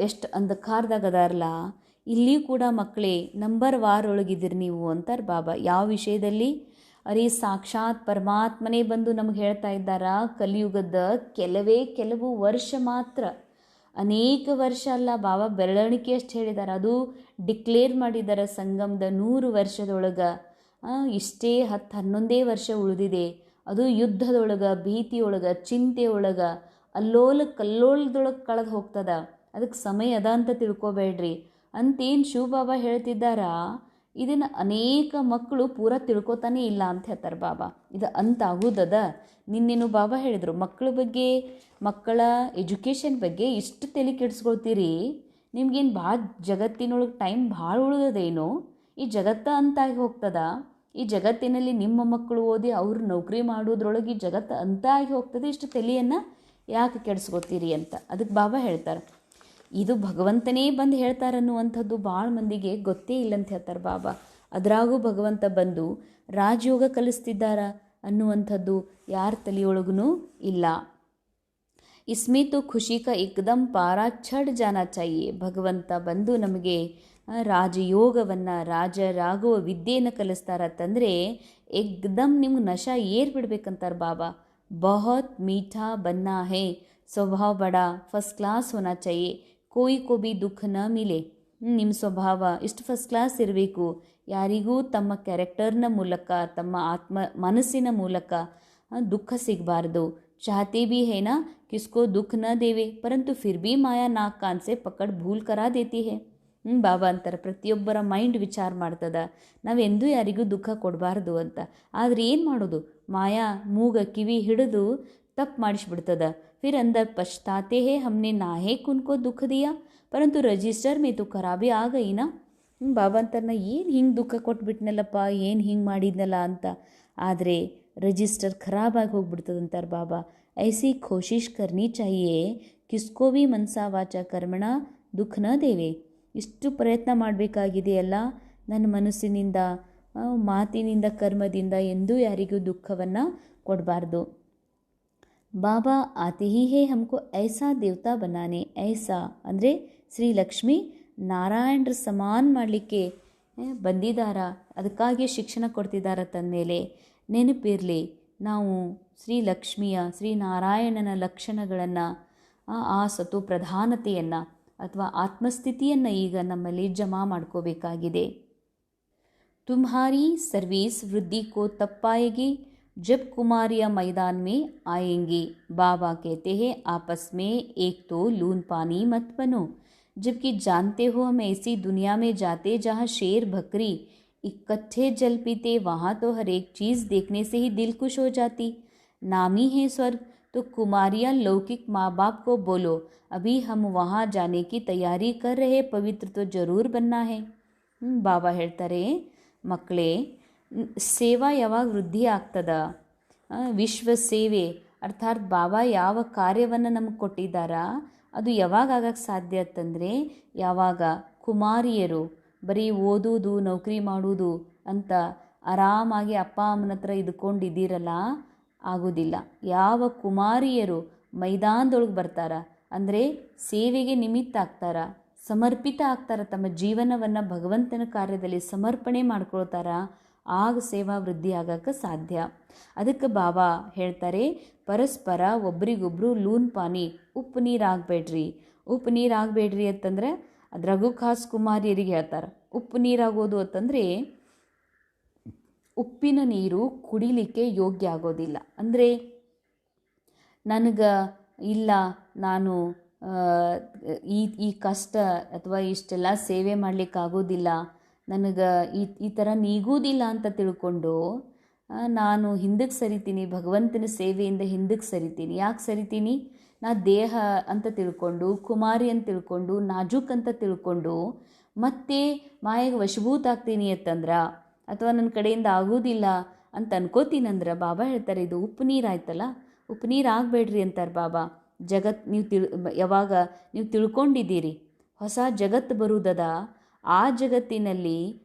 ಎಷ್ಟು ಅಂಧಕಾರದಾಗ ಅದಾರಲ್ಲ, ಇಲ್ಲಿ ಕೂಡ ಮಕ್ಕಳೇ ನಂಬರ್ ವಾರ್ ಒಳಗಿದ್ದೀರಿ ನೀವು ಅಂತಾರೆ ಬಾಬಾ. ಯಾವ ವಿಷಯದಲ್ಲಿ? ಅರೆ ಸಾಕ್ಷಾತ್ ಪರಮಾತ್ಮನೇ ಬಂದು ನಮ್ಗೆ ಹೇಳ್ತಾ ಇದ್ದಾರ, ಕಲಿಯುಗದ ಕೆಲವು ವರ್ಷ ಮಾತ್ರ, ಅನೇಕ ವರ್ಷ ಅಲ್ಲ, ಬಾಬಾ ಬೆರಳಿಕೆಯಷ್ಟು ಹೇಳಿದ್ದಾರೆ. ಅದು ಡಿಕ್ಲೇರ್ ಮಾಡಿದ್ದಾರೆ ಸಂಗಮದ 100 ವರ್ಷದೊಳಗೆ. ಇಷ್ಟೇ 10-11 ವರ್ಷ ಉಳಿದಿದೆ. ಅದು ಯುದ್ಧದೊಳಗೆ, ಭೀತಿಯೊಳಗೆ, ಚಿಂತೆಯೊಳಗೆ, ಕಲ್ಲೋಲದೊಳಗೆ ಕಳೆದು ಹೋಗ್ತದ. ಅದಕ್ಕೆ ಸಮಯ ಅದ ಅಂತ ತಿಳ್ಕೊಬೇಡ್ರಿ ಅಂತೇನು ಶಿವಬಾಬಾ ಹೇಳ್ತಿದ್ದಾರಾ. ಇದನ್ನು ಅನೇಕ ಮಕ್ಕಳು ಪೂರ ತಿಳ್ಕೊತಾನೆ ಇಲ್ಲ ಅಂತ ಹೇಳ್ತಾರೆ ಬಾಬಾ. ಇದು ಅಂತ ಆಗೋದದ. ನಿನ್ನೇನು ಬಾಬಾ ಹೇಳಿದರು, ಮಕ್ಕಳ ಬಗ್ಗೆ, ಮಕ್ಕಳ ಎಜುಕೇಷನ್ ಬಗ್ಗೆ ಇಷ್ಟು ತಲೆ ಕೆಡಿಸ್ಕೊಳ್ತೀರಿ, ನಿಮ್ಗೇನು ಭಾಳ ಜಗತ್ತಿನೊಳಗೆ ಟೈಮ್ ಭಾಳ ಉಳಿದದೇನು? ಈ ಜಗತ್ತ ಅಂತಾಗಿ ಹೋಗ್ತದ. ಈ ಜಗತ್ತಿನಲ್ಲಿ ನಿಮ್ಮ ಮಕ್ಕಳು ಓದಿ ಅವ್ರು ನೌಕರಿ ಮಾಡೋದ್ರೊಳಗೆ ಈ ಜಗತ್ತು ಅಂತ ಆಗಿ ಹೋಗ್ತದೆ. ಇಷ್ಟು ತಲೆಯನ್ನು ಯಾಕೆ ಕೆಡಿಸ್ಕೊತೀರಿ ಅಂತ ಅದಕ್ಕೆ ಬಾಬಾ ಹೇಳ್ತಾರೆ. ಇದು ಭಗವಂತನೇ ಬಂದು ಹೇಳ್ತಾರನ್ನುವಂಥದ್ದು ಭಾಳ ಮಂದಿಗೆ ಗೊತ್ತೇ ಇಲ್ಲ ಅಂತ ಹೇಳ್ತಾರೆ ಬಾಬಾ. ಅದರಾಗೂ ಭಗವಂತ ಬಂದು ರಾಜಯೋಗ ಕಲಿಸ್ತಿದ್ದಾರ ಅನ್ನುವಂಥದ್ದು ಯಾರ ತಲೆಯೊಳಗೂ ಇಲ್ಲ. ಇಸ್ಮೇ ತೋ ಖುಷಿ ಕಾ ಏಕದಮ್ ಪಾರ ಛಡ್ ಜಾನಾ ಚಾಹಿಯೆ. ಭಗವಂತ ಬಂದು ನಮಗೆ ರಾಜಯೋಗವನ್ನು, ರಾಜರಾಗುವ ವಿದ್ಯೆಯನ್ನು ಕಲಿಸ್ತಾರತ್ತಂದರೆ ಏಕ್ದಮ್ ನಿಮ್ಗೆ ನಶಾ ಏರ್ಬಿಡ್ಬೇಕಂತಾರೆ ಬಾಬಾ. ಬಹುತ್ ಮೀಠಾ ಬನ್ನಾ ಹೇ, ಸ್ವಭಾವ ಬಡ ಫಸ್ಟ್ ಕ್ಲಾಸ್ ಹೋನಾ ಚಾಹಿಯೆ, ಕೋಯಿ ಕೋ ಭಿ ದುಃಖ ನ ಮಿಲೆ. ನಿಮ್ಮ ಸ್ವಭಾವ ಇಷ್ಟು ಫಸ್ಟ್ ಕ್ಲಾಸ್ ಇರಬೇಕು, ಯಾರಿಗೂ ತಮ್ಮ ಕ್ಯಾರೆಕ್ಟರ್ನ ಮೂಲಕ, ತಮ್ಮ ಮನಸ್ಸಿನ ಮೂಲಕ ದುಃಖ ಸಿಗಬಾರ್ದು. ಚಾಹತೆ ಭಿ ಹೇ ನಾ ಕಿಸ್ಕೋ ದುಃಖ ನ ದೇವೆ, ಪರಂತು ಫಿರ್ ಭಿ ಮಾಯಾ ನಾಕ್ ಕಾನ್ ಸೆ ಪಕಡ್ ಭೂಲ್ ಕರಾ ದೇತಿ ಹೇ. ಬಾಬಾ ಅಂತಾರೆ, ಪ್ರತಿಯೊಬ್ಬರ ಮೈಂಡ್ ವಿಚಾರ ಮಾಡ್ತದ, ನಾವೆಂದೂ ಯಾರಿಗೂ ದುಃಖ ಕೊಡಬಾರ್ದು ಅಂತ. ಆದರೆ ಏನು ಮಾಡೋದು, ಮಾಯಾ ಮೂಗ ಕಿವಿ ಹಿಡಿದು ತಪ್ಪು ಮಾಡಿಸ್ಬಿಡ್ತದ. ಫಿರ್ ಅಂದರ್ ಪಶ್ತಾತೆ ಹೇ ಹಮ್ನೆ ನಾಹೇ ಕುನ್ಕೋ ದುಃಖ ದಿಯಾ, ಪರಂತು ರಜಿಸ್ಟರ್ ಮೇ ತು ಖರಾಬಿ ಆಗೈನಾ. ಬಾಬಾ ಅಂತಾರನ್ನ, ಏನು ಹಿಂಗೆ ದುಃಖ ಕೊಟ್ಬಿಟ್ನಲ್ಲಪ್ಪ, ಏನು ಹಿಂಗೆ ಮಾಡಿದ್ನಲ್ಲ ಅಂತ. ಆದರೆ ರಜಿಸ್ಟರ್ ಖರಾಬಾಗಿ ಹೋಗ್ಬಿಡ್ತದಂತಾರೆ ಬಾಬಾ. ಐಸಿ ಕೋಶಿಶ್ ಕರ್ನಿ ಚಾಹಿಯೇ ಕಿಸ್ಕೋ ಭಿ ಮನ್ಸಾ ವಾಚಾ ಕರ್ಮಣ ದುಃಖ ನ ದೇವೆ. ಇಷ್ಟು ಪ್ರಯತ್ನ ಮಾಡಬೇಕಾಗಿದೆಯಲ್ಲ, ನನ್ನ ಮನಸ್ಸಿನಿಂದ, ಮಾತಿನಿಂದ, ಕರ್ಮದಿಂದ ಎಂದೂ ಯಾರಿಗೂ ದುಃಖವನ್ನು ಕೊಡಬಾರ್ದು. ಬಾಬಾ ಆತೆ ಹಿ ಹೇ ಹಮ್ಕೋ ಐಸಾ ದೇವತಾ ಬನಾನೆ. ಐಸಾ ಅಂದರೆ ಶ್ರೀ ಲಕ್ಷ್ಮೀ ನಾರಾಯಣರ ಸಮಾನ ಮಾಡಲಿಕ್ಕೆ ಬಂದಿದ್ದಾರ, ಅದಕ್ಕಾಗಿ ಶಿಕ್ಷಣ ಕೊಡ್ತಿದ್ದಾರೆ. ತಂದಮೇಲೆ ನೆನಪಿರಲಿ, ನಾವು ಶ್ರೀ ಲಕ್ಷ್ಮಿಯ, ಶ್ರೀನಾರಾಯಣನ ಲಕ್ಷಣಗಳನ್ನು, ಆ ಸತು ಪ್ರಧಾನತೆಯನ್ನು ಅಥವಾ ಆತ್ಮಸ್ಥಿತಿಯನ್ನು ಈಗ ನಮ್ಮಲ್ಲಿ ಜಮಾ ಮಾಡ್ಕೋಬೇಕಾಗಿದೆ. ತುಮ್ಹಾರಿ ಸರ್ವೀಸ್ ವೃದ್ಧಿ ಕೋ ತಬ್ ಪಾಯೇಗಿ जब कुमारियाँ मैदान में आएंगी. बाबा कहते हैं आपस में एक तो लून पानी मत बनो, जबकि जानते हो हम ऐसी दुनिया में जाते जहाँ शेर बकरी इकट्ठे जल पीते, वहाँ तो हर एक चीज़ देखने से ही दिल खुश हो जाती. नाम ही है स्वर्ग, तो कुमारियाँ लौकिक माँ बाप को बोलो अभी हम वहाँ जाने की तैयारी कर रहे, पवित्र तो जरूर बनना है. बाबा ಹೇಳ್ತಾರೆ, ಮಕ್ಕಳೇ, ಸೇವಾ ಯಾವಾಗ ವೃದ್ಧಿ ಆಗ್ತದ, ವಿಶ್ವ ಸೇವೆ ಅರ್ಥಾತ್ ಬಾಬಾ ಯಾವ ಕಾರ್ಯವನ್ನು ನಮಗೆ ಕೊಟ್ಟಿದ್ದಾರಾ ಅದು ಯಾವಾಗ ಆಗಕ್ಕೆ ಸಾಧ್ಯ ಅಂತಂದರೆ, ಯಾವಾಗ ಕುಮಾರಿಯರು ಬರೀ ಓದೋದು, ನೌಕರಿ ಮಾಡೋದು ಅಂತ ಆರಾಮಾಗಿ ಅಪ್ಪ ಅಮ್ಮನ ಹತ್ರ ಇದ್ಕೊಂಡಿದ್ದೀರಲ್ಲ, ಆಗೋದಿಲ್ಲ. ಯಾವ ಕುಮಾರಿಯರು ಮೈದಾನದೊಳಗೆ ಬರ್ತಾರ ಅಂದರೆ ಸೇವೆಗೆ ನಿಮಿತ್ತ ಆಗ್ತಾರ, ಸಮರ್ಪಿತ ಆಗ್ತಾರ, ತಮ್ಮ ಜೀವನವನ್ನು ಭಗವಂತನ ಕಾರ್ಯದಲ್ಲಿ ಸಮರ್ಪಣೆ ಮಾಡ್ಕೊಳ್ತಾರ, ಆಗ ಸೇವಾ ವೃದ್ಧಿ ಆಗಕ್ಕೆ ಸಾಧ್ಯ. ಅದಕ್ಕೆ ಬಾಬಾ ಹೇಳ್ತಾರೆ, ಪರಸ್ಪರ ಒಬ್ರಿಗೊಬ್ರು ಲೂನ್ ಪಾನಿ, ಉಪ್ಪು ನೀರು ಆಗಬೇಡ್ರಿ. ಉಪ್ಪು ನೀರು ಆಗಬೇಡ್ರಿ ಅಂತಂದರೆ ಅದ್ರಾಗೂ ಖಾಸ್ ಕುಮಾರಿಯರಿಗೆ ಹೇಳ್ತಾರೆ. ಉಪ್ಪು ನೀರಾಗೋದು ಅಂತಂದರೆ ಉಪ್ಪಿನ ನೀರು ಕುಡಿಲಿಕ್ಕೆ ಯೋಗ್ಯ ಆಗೋದಿಲ್ಲ. ಅಂದರೆ ನನಗೆ ಇಲ್ಲ, ನಾನು ಈ ಕಷ್ಟ ಅಥವಾ ಇಷ್ಟೆಲ್ಲ ಸೇವೆ ಮಾಡಲಿಕ್ಕಾಗೋದಿಲ್ಲ, ನನಗೆ ಈ ಥರ ನೀಗೋದಿಲ್ಲ ಅಂತ ತಿಳ್ಕೊಂಡು ನಾನು ಹಿಂದಕ್ಕೆ ಸರಿತೀನಿ, ಭಗವಂತನ ಸೇವೆಯಿಂದ ಹಿಂದಕ್ಕೆ ಸರಿತೀನಿ. ಯಾಕೆ ಸರಿತೀನಿ? ನಾ ದೇಹ ಅಂತ ತಿಳ್ಕೊಂಡು, ಕುಮಾರಿ ಅಂತ ತಿಳ್ಕೊಂಡು, ನಾಜೂಕ್ ಅಂತ ತಿಳ್ಕೊಂಡು ಮತ್ತೆ ಮಾಯೆಗೆ ವಶಭೂತ ಆಗ್ತೀನಿ ಅಂತಂದ್ರೆ, ಅಥವಾ ನನ್ನ ಕಡೆಯಿಂದ ಆಗೋದಿಲ್ಲ ಅಂತ ಅನ್ಕೋತೀನಂದ್ರೆ, ಬಾಬಾ ಹೇಳ್ತಾರೆ ಇದು ಉಪ್ಪು ನೀರು ಆಯ್ತಲ್ಲ, ಉಪನೀರು ಆಗಬೇಡ್ರಿ ಅಂತಾರೆ ಬಾಬಾ. ಯಾವಾಗ ನೀವು ತಿಳ್ಕೊಂಡಿದ್ದೀರಿ ಹೊಸ ಜಗತ್ತು ಬರುವುದದ, ಆ ಜಗತ್ತಿನಲ್ಲಿ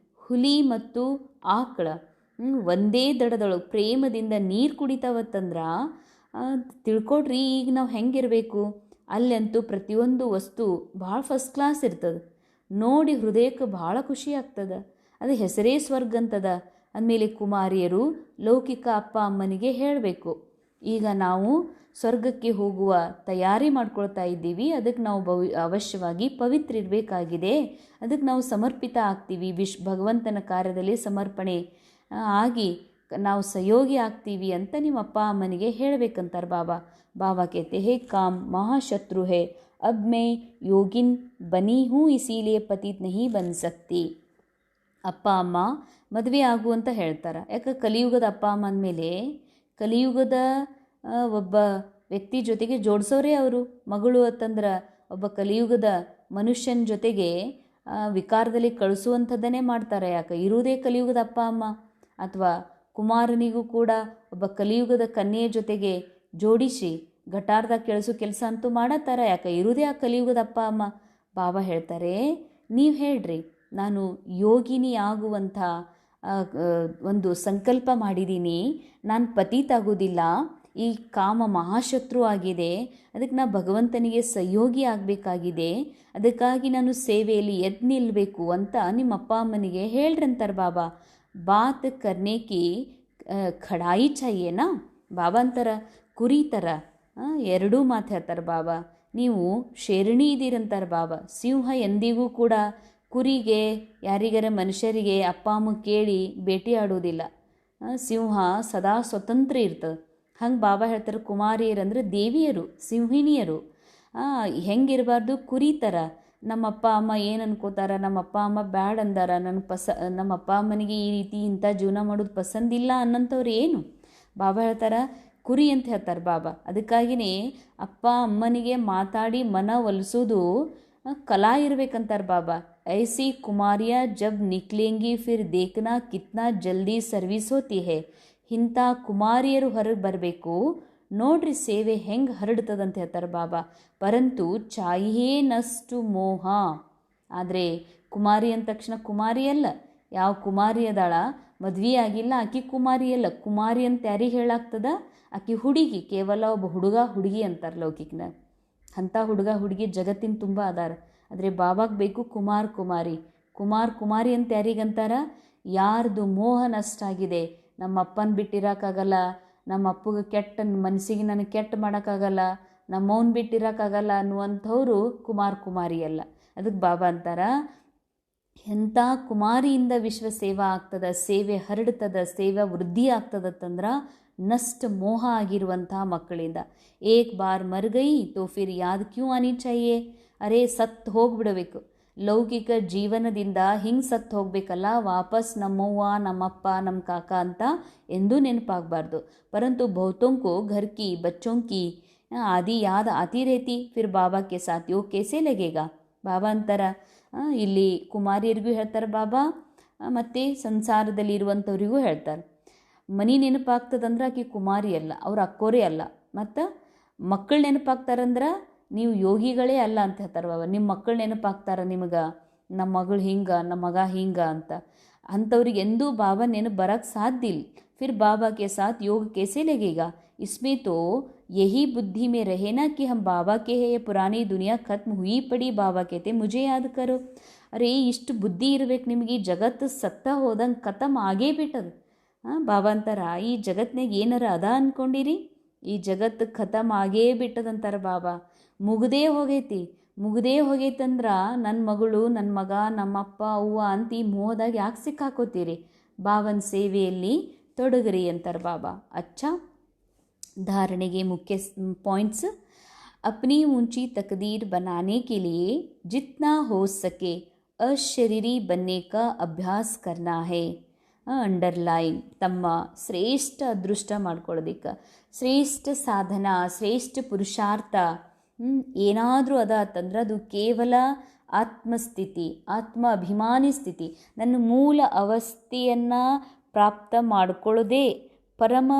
ಹುಲಿ ಮತ್ತು ಆಕಳ ಒಂದೇ ದಡದೊಳಗೆ ಪ್ರೇಮದಿಂದ ನೀರು ಕುಡಿತಾವತ್ತಂದ್ರೆ ತಿಳ್ಕೊಡ್ರಿ ಈಗ ನಾವು ಹೆಂಗಿರಬೇಕು. ಅಲ್ಲಂತೂ ಪ್ರತಿಯೊಂದು ವಸ್ತು ಭಾಳ ಫಸ್ಟ್ ಕ್ಲಾಸ್ ಇರ್ತದೆ, ನೋಡಿ ಹೃದಯಕ್ಕೆ ಭಾಳ ಖುಷಿ ಆಗ್ತದೆ. ಅದು ಹೆಸರೇ ಸ್ವರ್ಗ ಅಂತದ. ಅಂದಮೇಲೆ ಕುಮಾರಿಯರು ಲೌಕಿಕ ಅಪ್ಪ ಅಮ್ಮನಿಗೆ ಹೇಳಬೇಕು, ಈಗ ನಾವು ಸ್ವರ್ಗಕ್ಕೆ ಹೋಗುವ ತಯಾರಿ ಮಾಡ್ಕೊಳ್ತಾ ಇದ್ದೀವಿ, ಅದಕ್ಕೆ ನಾವು ಅವಶ್ಯವಾಗಿ ಪವಿತ್ರ ಇರಬೇಕಾಗಿದೆ, ಅದಕ್ಕೆ ನಾವು ಸಮರ್ಪಿತ ಆಗ್ತೀವಿ, ಭಗವಂತನ ಕಾರ್ಯದಲ್ಲಿ ಸಮರ್ಪಣೆ ಆಗಿ ನಾವು ಸಹಯೋಗಿ ಆಗ್ತೀವಿ ಅಂತ ನಿಮ್ಮ ಅಪ್ಪ ಅಮ್ಮನಿಗೆ ಹೇಳಬೇಕಂತಾರೆ ಬಾಬಾ. ಬಾಬಾ कहते हैं काम महाशत्रु है, अब मैं योगिन बनी हूँ इसीलिए पतित नहीं बन सकती. ಅಪ್ಪ ಅಮ್ಮ ಮದುವೆ ಆಗು ಅಂತ ಹೇಳ್ತಾರೆ. ಯಾಕೆ ಕಲಿಯುಗದ ಅಪ್ಪ ಅಮ್ಮ ಅಂದಮೇಲೆ ಕಲಿಯುಗದ ಒಬ್ಬ ವ್ಯಕ್ತಿ ಜೊತೆಗೆ ಜೋಡಿಸೋರೇ ಅವರು. ಮಗಳು ಅಂತಂದ್ರೆ ಒಬ್ಬ ಕಲಿಯುಗದ ಮನುಷ್ಯನ ಜೊತೆಗೆ ವಿಕಾರದಲ್ಲಿ ಕಳಿಸುವಂಥದ್ದನ್ನೇ ಮಾಡ್ತಾರೆ. ಯಾಕೆ ಇರುವುದೇ ಕಲಿಯುಗದ ಅಪ್ಪ ಅಮ್ಮ. ಅಥವಾ ಕುಮಾರನಿಗೂ ಕೂಡ ಒಬ್ಬ ಕಲಿಯುಗದ ಕನ್ಯೆಯ ಜೊತೆಗೆ ಜೋಡಿಸಿ ಘಟಾರ್ದಾಗ ಕೆಳಿಸೋ ಕೆಲಸ ಅಂತೂ ಮಾಡತ್ತಾರೆ. ಯಾಕೆ ಇರುವುದೇ ಆ ಕಲಿಯುಗದ ಅಪ್ಪ ಅಮ್ಮ. ಬಾಬಾ ಹೇಳ್ತಾರೆ, ನೀವು ಹೇಳ್ರಿ ನಾನು ಯೋಗಿನಿ ಆಗುವಂಥ ಒಂದು ಸಂಕಲ್ಪ ಮಾಡಿದ್ದೀನಿ, ನಾನು ಪತಿತಾಗೋದಿಲ್ಲ, ಈ ಕಾಮ ಮಹಾಶತ್ರು ಆಗಿದೆ, ಅದಕ್ಕೆ ನಾ ಭಗವಂತನಿಗೆ ಸಹಯೋಗಿ ಆಗಬೇಕಾಗಿದೆ, ಅದಕ್ಕಾಗಿ ನಾನು ಸೇವೆಯಲ್ಲಿ ಎದ್ದು ನಿಲ್ಲಬೇಕು ಅಂತ ನಿಮ್ಮ ಅಪ್ಪ ಅಮ್ಮನಿಗೆ ಹೇಳ್ರಂತಾರೆ ಬಾಬಾ. ಬಾತ್ ಕರ್ನೆ ಕಿ ಖಡಾಯಿ ಚಾಹಿಯೇನಾ. ಬಾಬಾ ಅಂತಾರ ಕುರಿ ಥರ ಎರಡೂ ಮಾತು ಹೇಳ್ತಾರೆ ಬಾಬಾ. ನೀವು ಶೇರಣಿ ಇದ್ದೀರಂತಾರೆ ಬಾಬಾ. ಸಿಂಹ ಎಂದಿಗೂ ಕೂಡ ಕುರಿಗೆ ಯಾರಿಗಾರ ಮನುಷ್ಯರಿಗೆ ಅಪ್ಪ ಅಮ್ಮ ಕೇಳಿ ಭೇಟಿ ಆಡೋದಿಲ್ಲ. ಸಿಂಹ ಸದಾ ಸ್ವತಂತ್ರ ಇರ್ತದೆ. ಹಂಗೆ ಬಾಬಾ ಹೇಳ್ತಾರೆ ಕುಮಾರಿಯರಂದ್ರೆ ದೇವಿಯರು, ಸಿಂಹಿಣಿಯರು ಹೆಂಗಿರಬಾರ್ದು, ಕುರಿ ಥರ. ನಮ್ಮ ಅಪ್ಪ ಅಮ್ಮ ಏನು ಅನ್ಕೋತಾರ, ನಮ್ಮ ಅಪ್ಪ ಅಮ್ಮ ಬ್ಯಾಡ್ ಅಂದಾರ, ನಮ್ಮ ಅಪ್ಪ ಅಮ್ಮನಿಗೆ ಈ ರೀತಿ ಇಂಥ ಜೀವನ ಮಾಡೋದು ಪಸಂದಿಲ್ಲ ಅನ್ನೋಂಥವ್ರು ಏನು. ಬಾಬಾ ಹೇಳ್ತಾರೆ ಕುರಿ ಅಂತ ಹೇಳ್ತಾರೆ ಬಾಬಾ. ಅದಕ್ಕಾಗಿಯೇ ಅಪ್ಪ ಅಮ್ಮನಿಗೆ ಮಾತಾಡಿ ಮನ ಒಲಿಸೋದು ಕಲಾ ಇರ್ಬೇಕಂತಾರೆ ಬಾಬಾ. ಐಸಿ ಕುಮಾರಿಯ ಜಬ್ ನಿಕ್ಲೇಂಗಿ ಫಿರ್ ದೇಖ್ನಾ ಕಿತ್ನಾ ಜಲ್ದಿ ಸರ್ವಿಸ್ ಹೋತಿ ಹೇ. ಇಂಥ ಕುಮಾರಿಯರು ಹೊರಗೆ ಬರಬೇಕು, ನೋಡ್ರಿ ಸೇವೆ ಹೆಂಗೆ ಹರಡ್ತದಂತ ಹೇಳ್ತಾರೆ ಬಾಬಾ. ಪರಂತು ಚಾಹಿಯೇ ನಷ್ಟು ಮೋಹ. ಆದರೆ ಕುಮಾರಿ ಅಂದ ತಕ್ಷಣ ಕುಮಾರಿ ಅಲ್ಲ. ಯಾವ ಕುಮಾರಿ ಅದಾಳ ಮದ್ವೆ ಆಗಿಲ್ಲ ಆಕಿ ಕುಮಾರಿ ಅಲ್ಲ. ಕುಮಾರಿ ಅಂತ ಯಾರಿಗೆ ಹೇಳಾಗ್ತದ, ಆಕಿ ಹುಡುಗಿ, ಕೇವಲ ಒಬ್ಬ ಹುಡುಗ ಹುಡುಗಿ ಅಂತಾರೆ ಲೌಕಿಕನ. ಅಂಥ ಹುಡುಗ ಹುಡುಗಿ ಜಗತ್ತಿನ ತುಂಬ ಅದಾರ. ಆದರೆ ಬಾಬಾಗೆ ಬೇಕು ಕುಮಾರ್ ಕುಮಾರಿ. ಕುಮಾರಿ ಅಂತ ಯಾರಿಗಂತಾರ, ಯಾರ್ದು ಮೋಹ ನಷ್ಟಾಗಿದೆ, ನಮ್ಮ ಅಪ್ಪನ ಬಿಟ್ಟಿರೋಕ್ಕಾಗಲ್ಲ, ನಮ್ಮ ಅಪ್ಪಗೆ ಕೆಟ್ಟ ಮನಸ್ಸಿಗೆ ನನಗೆ ಕೆಟ್ಟ ಮಾಡೋಕ್ಕಾಗಲ್ಲ, ನಮ್ಮವನ್ ಬಿಟ್ಟಿರೋಕ್ಕಾಗಲ್ಲ ಅನ್ನುವಂಥವ್ರು ಕುಮಾರಿ ಅಲ್ಲ. ಅದಕ್ಕೆ ಬಾಬಾ ಅಂತಾರ ಎಂಥ ಕುಮಾರಿಯಿಂದ ವಿಶ್ವ ಸೇವಾ ಆಗ್ತದ, ಸೇವೆ ಹರಡ್ತದ, ಸೇವಾ ವೃದ್ಧಿ ಆಗ್ತದತ್ತಂದ್ರೆ ನಷ್ಟ ಮೋಹ ಆಗಿರುವಂಥ ಮಕ್ಕಳಿಂದ. ಏಕ್ ಬಾರ್ ಮರ್ ಗಯಿ ತೋ ಫಿರ್ ಯಾದ್ ಕ್ಯೂ ಆನಿ ಚಾಹಿಯೇ. ಅರೇ ಸತ್ತು ಹೋಗ್ಬಿಡಬೇಕು, ಲೌಕಿಕ ಜೀವನದಿಂದ ಹಿಂಗೆ ಸತ್ತು ಹೋಗಬೇಕಲ್ಲ, ವಾಪಸ್ ನಮ್ಮವ್ವ ನಮ್ಮಪ್ಪ ನಮ್ಮ ಕಾಕ ಅಂತ ಎಂದೂ ನೆನಪಾಗಬಾರ್ದು. ಪರಂತು ಬಹುತೋं को घर की बच्चों की आदि याद आती रहती, फिर बाबा के साथ योग कैसे लगेगा. ಬಾಬಾ ಅಂತಾರ ಇಲ್ಲಿ ಕುಮಾರಿಯರಿಗೂ ಹೇಳ್ತಾರೆ ಬಾಬಾ, ಮತ್ತು ಸಂಸಾರದಲ್ಲಿ ಇರುವಂಥವ್ರಿಗೂ ಹೇಳ್ತಾರೆ. ಮನೆ ನೆನಪಾಗ್ತದಂದ್ರೆ ಆಕೆ ಕುಮಾರಿ ಅಲ್ಲ, ಅವ್ರ ಅಕ್ಕೋರೇ ಅಲ್ಲ. ಮತ್ತು ಮಕ್ಕಳು ನೆನಪಾಗ್ತಾರಂದ್ರೆ ನೀವು ಯೋಗಿಗಳೇ ಅಲ್ಲ ಅಂತ ಹೇಳ್ತಾರೆ ಬಾಬಾ. ನಿಮ್ಮ ಮಕ್ಕಳು ನೆನಪಾಗ್ತಾರೆ ನಿಮಗೆ, ನಮ್ಮ ಮಗಳು ಹಿಂಗೆ, ನಮ್ಮ ಮಗ ಹಿಂಗೆ ಅಂತ. ಅಂಥವ್ರಿಗೆ ಎಂದೂ ಬಾಬಾ ನೆನಪು ಬರೋಕ್ಕೆ ಸಾಧ್ಯ ಇಲ್ಲ. फिर बाबा के साथ योग कैसे लगेगा. इसमें तो यही बुद्धि में रहे ना कि हम बाबा के हैं, ये पुरानी दुनिया खत्म हुई पड़ी. बाबा कहते मुझे याद करो. अरे ಇಷ್ಟು ಬುದ್ಧಿ ಇರ್ಬೇಕು ನಿಮಗೆ, ಈ ಜಗತ್ತು ಸತ್ತ ಹೋದಂಗೆ ಖತಮ್ ಆಗೇ ಬಿಟ್ಟದ. ಬಾಬಾ ಅಂತಾರ ಈ ಜಗತ್ನಾಗ ಏನಾರ ಅದ ಅಂದ್ಕೊಂಡಿರಿ, ಈ ಜಗತ್ತು ಖತಮ್ ಆಗೇ ಬಿಟ್ಟದಂತಾರೆ ಬಾಬಾ. ಮುಗ್ದೇ ಹೋಗೈತಂದ್ರೆ ನನ್ನ ಮಗಳು, ನನ್ನ ಮಗ, ನಮ್ಮಪ್ಪ ಅವ್ವ ಅಂತ ಈ ಮೋಹದಾಗ ಯಾಕೆ ಸಿಕ್ಕಾಕೋತೀರಿ. ಬಾಬನ ಸೇವೆಯಲ್ಲಿ ತೊಡಗರಿ ಅಂತಾರೆ ಬಾಬಾ. ಅಚ್ಚಾ, धारणेगे मुख्य पॉइंट्स. अपनी ऊंची तकदीर बनाने के लिए जितना हो सके अशरीरी बनने का अभ्यास करना है. ಅಂಡರ್ಲೈನ್ ತಮ್ಮ ಶ್ರೇಷ್ಠ ಅದೃಷ್ಟ ಮಾಡ್ಕೊಳ್ಳೋದಕ್ಕೆ, ಶ್ರೇಷ್ಠ ಸಾಧನ, ಶ್ರೇಷ್ಠ ಪುರುಷಾರ್ಥ ಏನಾದರೂ ಅದ ಅಂತಂದ್ರೆ ಅದು ಕೇವಲ ಆತ್ಮಸ್ಥಿತಿ, ಆತ್ಮ ಅಭಿಮಾನಿ ಸ್ಥಿತಿ, ನನ್ನ ಮೂಲ ಅವಸ್ಥೆಯನ್ನು ಪ್ರಾಪ್ತ ಮಾಡಿಕೊಳ್ಳೋದೇ ಪರಮ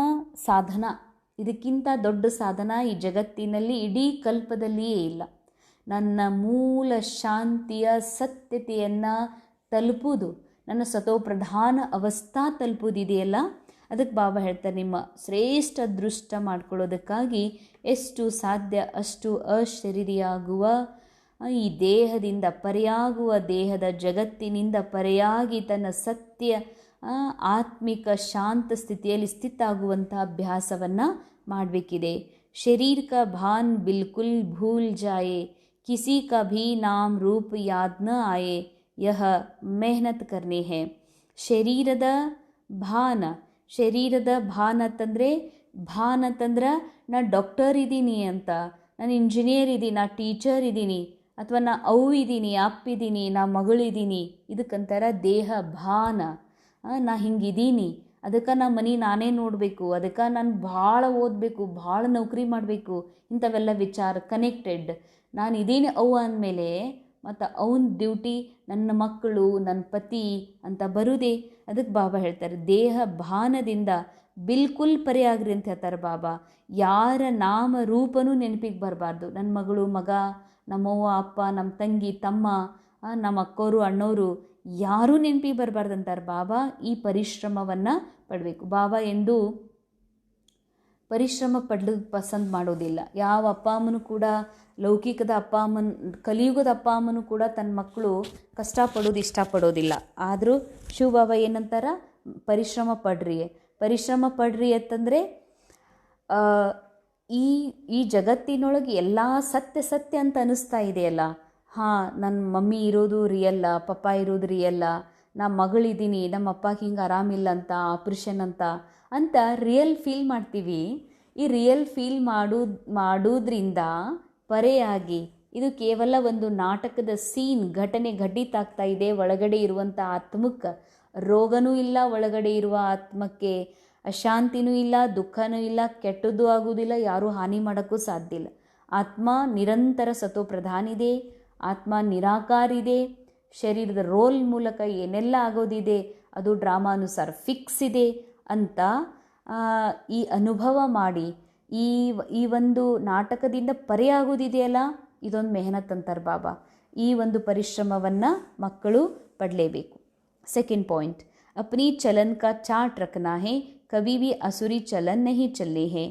ಸಾಧನ. ಇದಕ್ಕಿಂತ ದೊಡ್ಡ ಸಾಧನ ಈ ಜಗತ್ತಿನಲ್ಲಿ ಇಡೀ ಕಲ್ಪದಲ್ಲಿಯೇ ಇಲ್ಲ. ನನ್ನ ಮೂಲ ಶಾಂತಿಯ ಸತ್ಯತೆಯನ್ನು ತಲುಪುವುದು, ನನ್ನ ಸತೋಪ್ರಧಾನ ಅವಸ್ಥಾ ತಲುಪುವುದಿದೆಯಲ್ಲ, ಅದಕ್ಕೆ ಬಾಬಾ ಹೇಳ್ತಾರೆ ನಿಮ್ಮ ಶ್ರೇಷ್ಠ ಅದೃಷ್ಟ ಮಾಡ್ಕೊಳ್ಳೋದಕ್ಕಾಗಿ ಎಷ್ಟು ಸಾಧ್ಯ ಅಷ್ಟು ಅಶರೀರಿಯಾಗುವ, ಈ ದೇಹದಿಂದ ಪರೆಯಾಗುವ, ದೇಹದ ಜಗತ್ತಿನಿಂದ ಪರೆಯಾಗಿ ತನ್ನ ಸತ್ಯ ಆತ್ಮಿಕ ಶಾಂತ ಸ್ಥಿತಿಯಲ್ಲಿ ಸ್ಥಿತಾಗುವಂಥ ಅಭ್ಯಾಸವನ್ನು ಮಾಡಬೇಕಿದೆ. ಶರೀರ ಕಾ ಭಾನ್ ಬಿಲ್ಕುಲ್ ಭೂಲ್ ಜಾಯೆ, ಕಿಸಿ ಕಾ ಭೀ ನಾಮ್ ರೂಪ ಯಾದ್ ನ ಆಯೆ, ಯಹ ಮೆಹನತ್ ಕರ್ನೆ ಹೇ. ಶರೀರದ ಭಾನ, ಶರೀರದ ಭಾನ್ ಅಂತಂದ್ರೆ ನಾ ಡಾಕ್ಟರ್ ಇದ್ದೀನಿ ಅಂತ, ನಾನು ಇಂಜಿನಿಯರ್ ಇದ್ದೀನಿ, ನಾ ಟೀಚರ್ ಇದ್ದೀನಿ, ಅಥವಾ ನಾ ಅವು ಇದ್ದೀನಿ, ಅಪ್ಪಿದ್ದೀನಿ, ನಾ ಮಗಳಿದ್ದೀನಿ, ಇದಕ್ಕಂತಾರ ದೇಹ ಭಾನ. ನಾ ಹಿಂಗಿದ್ದೀನಿ, ಅದಕ್ಕೆ ನಾ ಮನೆ ನಾನೇ ನೋಡಬೇಕು, ಅದಕ್ಕೆ ನಾನು ಭಾಳ ಓದಬೇಕು, ಭಾಳ ನೌಕರಿ ಮಾಡಬೇಕು, ಇಂಥವೆಲ್ಲ ವಿಚಾರ ಕನೆಕ್ಟೆಡ್. ನಾನು ಇದ್ದೀನಿ ಅವು ಅಂದಮೇಲೆ ಮತ್ತು ಅವನ ಡ್ಯೂಟಿ ನನ್ನ ಮಕ್ಕಳು, ನನ್ನ ಪತಿ ಅಂತ ಬರುವುದೇ. ಅದಕ್ಕೆ ಬಾಬಾ ಹೇಳ್ತಾರೆ ದೇಹ ಭಾನದಿಂದ ಬಿಲ್ಕುಲ್ ಪರೆಯಾಗ್ರಿ ಅಂತ ಹೇಳ್ತಾರೆ ಬಾಬಾ. ಯಾರ ನಾಮ ರೂಪನೂ ನೆನಪಿಗೆ ಬರಬಾರ್ದು. ನನ್ನ ಮಗಳು, ಮಗ, ನಮ್ಮವ್ವ, ಅಪ್ಪ, ನಮ್ಮ ತಂಗಿ, ತಮ್ಮ, ನಮ್ಮ ಅಕ್ಕೋರು, ಅಣ್ಣವರು ಯಾರೂ ನೆನಪಿಗೆ ಬರಬಾರ್ದು ಅಂತಾರೆ ಬಾಬಾ. ಈ ಪರಿಶ್ರಮವನ್ನು ಪಡಬೇಕು. ಬಾಬಾ ಎಂದು ಪರಿಶ್ರಮ ಪಡಲು ಪಸಂದ್ ಮಾಡೋದಿಲ್ಲ. ಯಾವ ಅಪ್ಪ ಅಮ್ಮನೂ ಕೂಡ, ಲೌಕಿಕದ ಅಪ್ಪ ಅಮ್ಮನ, ಕಲಿಯುಗದ ಅಪ್ಪ ಅಮ್ಮನೂ ಕೂಡ ತನ್ನ ಮಕ್ಕಳು ಕಷ್ಟಪಡೋದು ಇಷ್ಟಪಡೋದಿಲ್ಲ. ಆದರೂ ಶಿವಬಾಬಾ ಏನಂತಾರ, ಪರಿಶ್ರಮ ಪಡ್ರಿ. ಪರಿಶ್ರಮ ಪಡ್ರಿ ಅಂತಂದರೆ ಈ ಜಗತ್ತಿನೊಳಗೆ ಎಲ್ಲ ಸತ್ಯ ಅಂತ ಅನ್ನಿಸ್ತಾ ಇದೆಯಲ್ಲ, ಹಾಂ ನನ್ನ ಮಮ್ಮಿ ಇರೋದು ರಿಯಲ್ಲ, ಪಪ್ಪ ಇರೋದು ರಿಯಲ್ಲ, ನಾ ಮಗಳಿದ್ದೀನಿ, ನಮ್ಮ ಅಪ್ಪಗೆ ಹಿಂಗೆ ಆರಾಮಿಲ್ಲ ಅಂತ, ಆಪ್ರೇಷನ್ ಅಂತ ರಿಯಲ್ ಫೀಲ್ ಮಾಡ್ತೀವಿ. ಈ ರಿಯಲ್ ಫೀಲ್ ಮಾಡೋದ್ರಿಂದ ಪರೆಯಾಗಿ ಇದು ಕೇವಲ ಒಂದು ನಾಟಕದ ಸೀನ್, ಘಟನೆ ಘಟಿತ ಆಗ್ತಾ ಇದೆ. ಒಳಗಡೆ ಇರುವಂಥ ಆತ್ಮಕ್ಕೆ ರೋಗನೂ ಇಲ್ಲ, ಒಳಗಡೆ ಇರುವ ಆತ್ಮಕ್ಕೆ ಅಶಾಂತಿನೂ ಇಲ್ಲ, ದುಃಖನೂ ಇಲ್ಲ, ಕೆಟ್ಟದ್ದು ಆಗೋದಿಲ್ಲ, ಯಾರೂ ಹಾನಿ ಮಾಡೋಕ್ಕೂ ಸಾಧ್ಯ ಇಲ್ಲ. ಆತ್ಮ ನಿರಂತರ ಸತೋಪ್ರಧಾನಿದೆ, ಆತ್ಮ ನಿರಾಕಾರಿದೆ. ಶರೀರದ ರೋಲ್ ಮೂಲಕ ಏನೆಲ್ಲ ಆಗೋದಿದೆ ಅದು ಡ್ರಾಮಾನುಸಾರ ಫಿಕ್ಸ್ ಇದೆ ಅಂತ ಈ ಅನುಭವ ಮಾಡಿ ಈ ಒಂದು ನಾಟಕದಿಂದ ಪರೆಯಾಗೋದಿದೆಯಲ್ಲ, ಇದೊಂದು ಮೆಹನತ್ ಅಂತಾರೆ ಬಾಬಾ. ಈ ಒಂದು ಪರಿಶ್ರಮವನ್ನು ಮಕ್ಕಳು ಪಡಲೇಬೇಕು. ಸೆಕೆಂಡ್ ಪಾಯಿಂಟ್, ಅಪ್ನಿ ಚಲನ್ ಕಾ ಚಾಟ್ ರಖನಾ ಹೇ, ಕभी भी ಅಸುರಿ ಚಲನ್ ನಹಿ ಚಲ್ನೆ ಹೇ.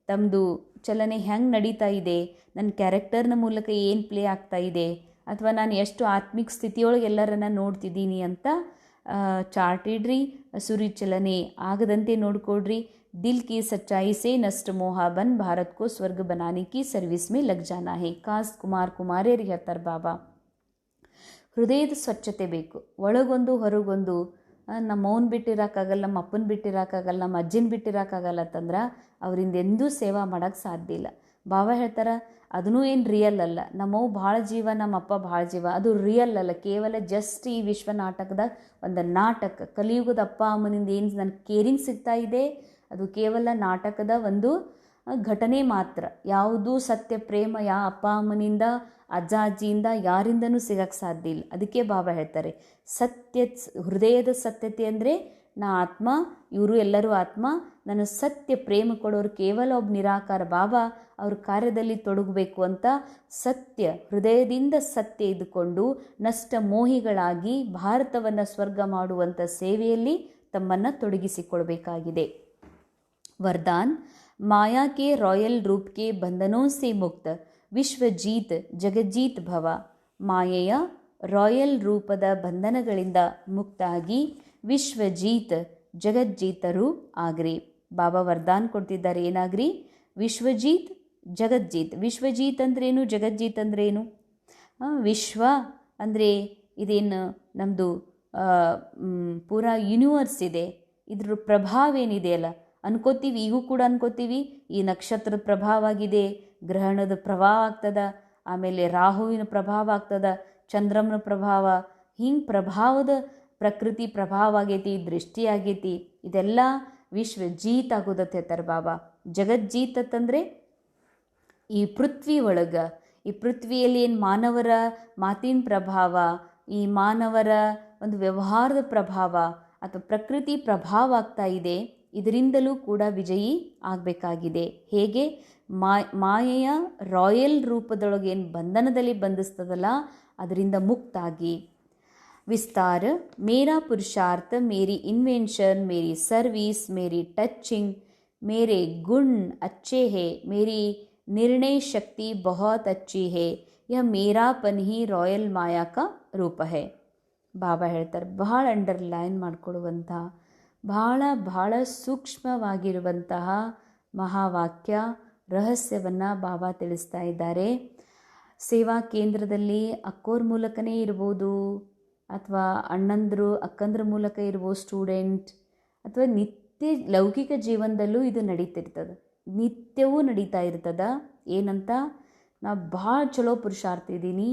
ತಮ್ಮದು ಚಲನೆ ಹೆಂಗೆ ನಡೀತಾ ಇದೆ, ನನ್ನ ಕ್ಯಾರೆಕ್ಟರ್ನ ಮೂಲಕ ಏನು ಪ್ಲೇ ಆಗ್ತಾ ಇದೆ, ಅಥವಾ ನಾನು ಎಷ್ಟು ಆತ್ಮಿಕ ಸ್ಥಿತಿಯೊಳಗೆ ಎಲ್ಲರನ್ನ ನೋಡ್ತಿದ್ದೀನಿ ಅಂತ ಚಾರ್ಟ್ ಇಡ್ರಿ. ಅಸುರಿ ಚಲನೆ ಆಗದಂತೆ ನೋಡ್ಕೊಡ್ರಿ. ದಿಲ್ ಕಿ ಸಚ್ಚಾಯಿ ಸೆ ನಷ್ಟ ಮೋಹ ಬನ್ ಭಾರತ್ ಕೋ ಸ್ವರ್ಗ ಬನಾನೆ ಕಿ ಸರ್ವಿಸ್ ಮೇ ಲಗ್ ಜಾನಾ ಹೇ. ಕಾಸ್ ಕುಮಾರಿಯರಿಗೆ ಹೇಳ್ತಾರೆ ಬಾಬಾ. ಹೃದಯದ ಸ್ವಚ್ಛತೆ ಬೇಕು, ಒಳಗೊಂದು ಹೊರಗೊಂದು. ನಮ್ಮವನ್ನ ಬಿಟ್ಟಿರೋಕ್ಕಾಗಲ್ಲ, ನಮ್ಮ ಅಪ್ಪನ ಬಿಟ್ಟಿರೋಕ್ಕಾಗಲ್ಲ, ನಮ್ಮ ಅಜ್ಜಿನ ಬಿಟ್ಟಿರೋಕ್ಕಾಗಲ್ಲ ಅಂತಂದ್ರೆ ಅವರಿಂದ ಎಂದೂ ಸೇವಾ ಮಾಡೋಕ್ಕೆ ಸಾಧ್ಯ ಇಲ್ಲ. ಬಾಬಾ ಹೇಳ್ತಾರೆ ಅದನ್ನೂ ಏನು ರಿಯಲ್ ಅಲ್ಲ. ನಮ್ಮವು ಭಾಳ ಜೀವ, ನಮ್ಮ ಅಪ್ಪ ಭಾಳ ಜೀವ, ಅದು ರಿಯಲ್ ಅಲ್ಲ. ಕೇವಲ ಜಸ್ಟ್ ಈ ವಿಶ್ವ ನಾಟಕದಾಗ ಒಂದು ನಾಟಕ. ಕಲಿಯುಗದ ಅಪ್ಪ ಅಮ್ಮನಿಂದ ಏನು ನನಗೆ ಕೇರಿಂಗ್ ಸಿಗ್ತಾ ಇದೆ ಅದು ಕೇವಲ ನಾಟಕದ ಒಂದು ಘಟನೆ ಮಾತ್ರ. ಯಾವುದೂ ಸತ್ಯ ಪ್ರೇಮ ಅಪ್ಪ ಅಮ್ಮನಿಂದ, ಅಜ್ಜ ಅಜ್ಜಿಯಿಂದ ಯಾರಿಂದನೂ ಸಿಗಕ್ಕೆ ಸಾಧ್ಯ ಇಲ್ಲ. ಅದಕ್ಕೆ ಬಾಬಾ ಹೇಳ್ತಾರೆ ಹೃದಯದ ಸತ್ಯತೆ ಅಂದರೆ ನಾ ಆತ್ಮ, ಇವರು ಎಲ್ಲರೂ ಆತ್ಮ, ನನ್ನ ಸತ್ಯ ಪ್ರೇಮ ಕೊಡೋರು ಕೇವಲ ಒಬ್ಬ ನಿರಾಕಾರ ಬಾಬಾ. ಅವ್ರ ಕಾರ್ಯದಲ್ಲಿ ತೊಡಗಬೇಕು ಅಂತ ಹೃದಯದಿಂದ ಸತ್ಯ ಇದ್ದುಕೊಂಡು ನಷ್ಟ ಮೋಹಿಗಳಾಗಿ ಭಾರತವನ್ನು ಸ್ವರ್ಗ ಮಾಡುವಂಥ ಸೇವೆಯಲ್ಲಿ ತಮ್ಮನ್ನು ತೊಡಗಿಸಿಕೊಳ್ಬೇಕಾಗಿದೆ. ವರದಾನ್, ಮಾಯಾ ಕೆ ರಾಯಲ್ ರೂಪ್ ಕೆ ಬಂಧನೋ ಸೆ ಮುಕ್ತ, ವಿಶ್ವಜೀತ್ ಜಗಜ್ಜೀತ್ ಭವ. ಮಾಯೆಯ ರಾಯಲ್ ರೂಪದ ಬಂಧನಗಳಿಂದ ಮುಕ್ತಾಗಿ ವಿಶ್ವಜೀತ್ ಜಗಜ್ಜೀತರು ಆಗ್ರಿ. ಬಾಬಾ ವರದಾನ್ ಕೊಡ್ತಿದ್ದಾರೆ, ಏನಾಗ್ರಿ? ವಿಶ್ವಜೀತ್ ಜಗಜ್ಜೀತ್. ವಿಶ್ವಜೀತ್ ಅಂದ್ರೇನು, ಜಗಜ್ಜೀತ್ ಅಂದ್ರೇನು? ವಿಶ್ವ ಅಂದರೆ ಇದೇನು ನಮ್ಮದು ಪೂರಾ ಯೂನಿವರ್ಸ್ ಇದೆ, ಇದ್ರ ಪ್ರಭಾವ ಏನಿದೆಯಲ್ಲ ಅನ್ಕೋತೀವಿ, ಈಗೂ ಕೂಡ ಅನ್ಕೋತೀವಿ ಈ ನಕ್ಷತ್ರದ ಪ್ರಭಾವ ಆಗಿದೆ, ಗ್ರಹಣದ ಪ್ರಭಾವ ಆಗ್ತದ, ಆಮೇಲೆ ರಾಹುವಿನ ಪ್ರಭಾವ ಆಗ್ತದ, ಚಂದ್ರಮನ ಪ್ರಭಾವ, ಹಿಂಗೆ ಪ್ರಭಾವದ ಪ್ರಕೃತಿ ಪ್ರಭಾವ ಆಗೈತಿ, ದೃಷ್ಟಿ ಆಗೈತಿ, ಇದೆಲ್ಲ ವಿಶ್ವಜೀತ್ ಆಗೋದತ್ತೆ ಹೇಳ್ತಾರೆ ಬಾಬಾ. ಜಗಜ್ಜೀತ್ ಅಂತಂದರೆ ಈ ಪೃಥ್ವಿ ಒಳಗೆ, ಈ ಪೃಥ್ವಿಯಲ್ಲಿ ಏನು ಮಾನವರ ಮಾತಿನ ಪ್ರಭಾವ, ಈ ಮಾನವರ ಒಂದು ವ್ಯವಹಾರದ ಪ್ರಭಾವ ಅಥವಾ ಪ್ರಕೃತಿ ಪ್ರಭಾವ ಆಗ್ತಾ ಇದೆ, ಇದರಿಂದಲೂ ಕೂಡ ವಿಜಯಿ ಆಗಬೇಕಾಗಿದೆ. ಹೇಗೆ ಮಾಯೆಯ ರಾಯಲ್ ರೂಪದೊಳಗೆ ಏನು ಬಂಧನದಲ್ಲಿ ಬಂಧಿಸ್ತದಲ್ಲ ಅದರಿಂದ ಮುಕ್ತಾಗಿ. विस्तार, मेरा पुरुषार्थ, मेरी इन्वेंशन, मेरी सर्विस, मेरी टचिंग, मेरे गुण अच्छे हैं, मेरी निर्णय शक्ति बहुत अच्छी है, यह मेरापन ही ರಾಯಲ್ ಮಾಯಾ का ರೂಪ है. ಬಾಬಾ ಹೇಳ್ತಾರೆ, ಬಹಳ ಅಂಡರ್ಲೈನ್ ಮಾಡಿಕೊಳ್ಳುವಂಥ ಬಹಳ ಸೂಕ್ಷ್ಮವಾಗಿರುವಂತಹ ಮಹಾವಾಕ್ಯ ರಹಸ್ಯವನ್ನು ಬಾಬಾ ತಿಳಿಸ್ತಾ ಇದ್ದಾರೆ. ಸೇವಾ ಕೇಂದ್ರದಲ್ಲಿ ಅಕ್ಕೋರ್ ಮೂಲಕನೇ ಇರ್ಬೋದು, ಅಥವಾ ಅಣ್ಣಂದರು ಅಕ್ಕಂದ್ರ ಮೂಲಕ ಇರ್ಬೋದು, ಸ್ಟೂಡೆಂಟ್, ಅಥವಾ ನಿತ್ಯ ಲೌಕಿಕ ಜೀವನದಲ್ಲೂ ಇದು ನಡೀತಿರ್ತದೆ, ನಿತ್ಯವೂ ನಡೀತಾ ಇರ್ತದೆ. ಏನಂತ, ನಾ ಭಾಳ ಚಲೋ ಪುರುಷಾರ್ಥ ಇದ್ದೀನಿ,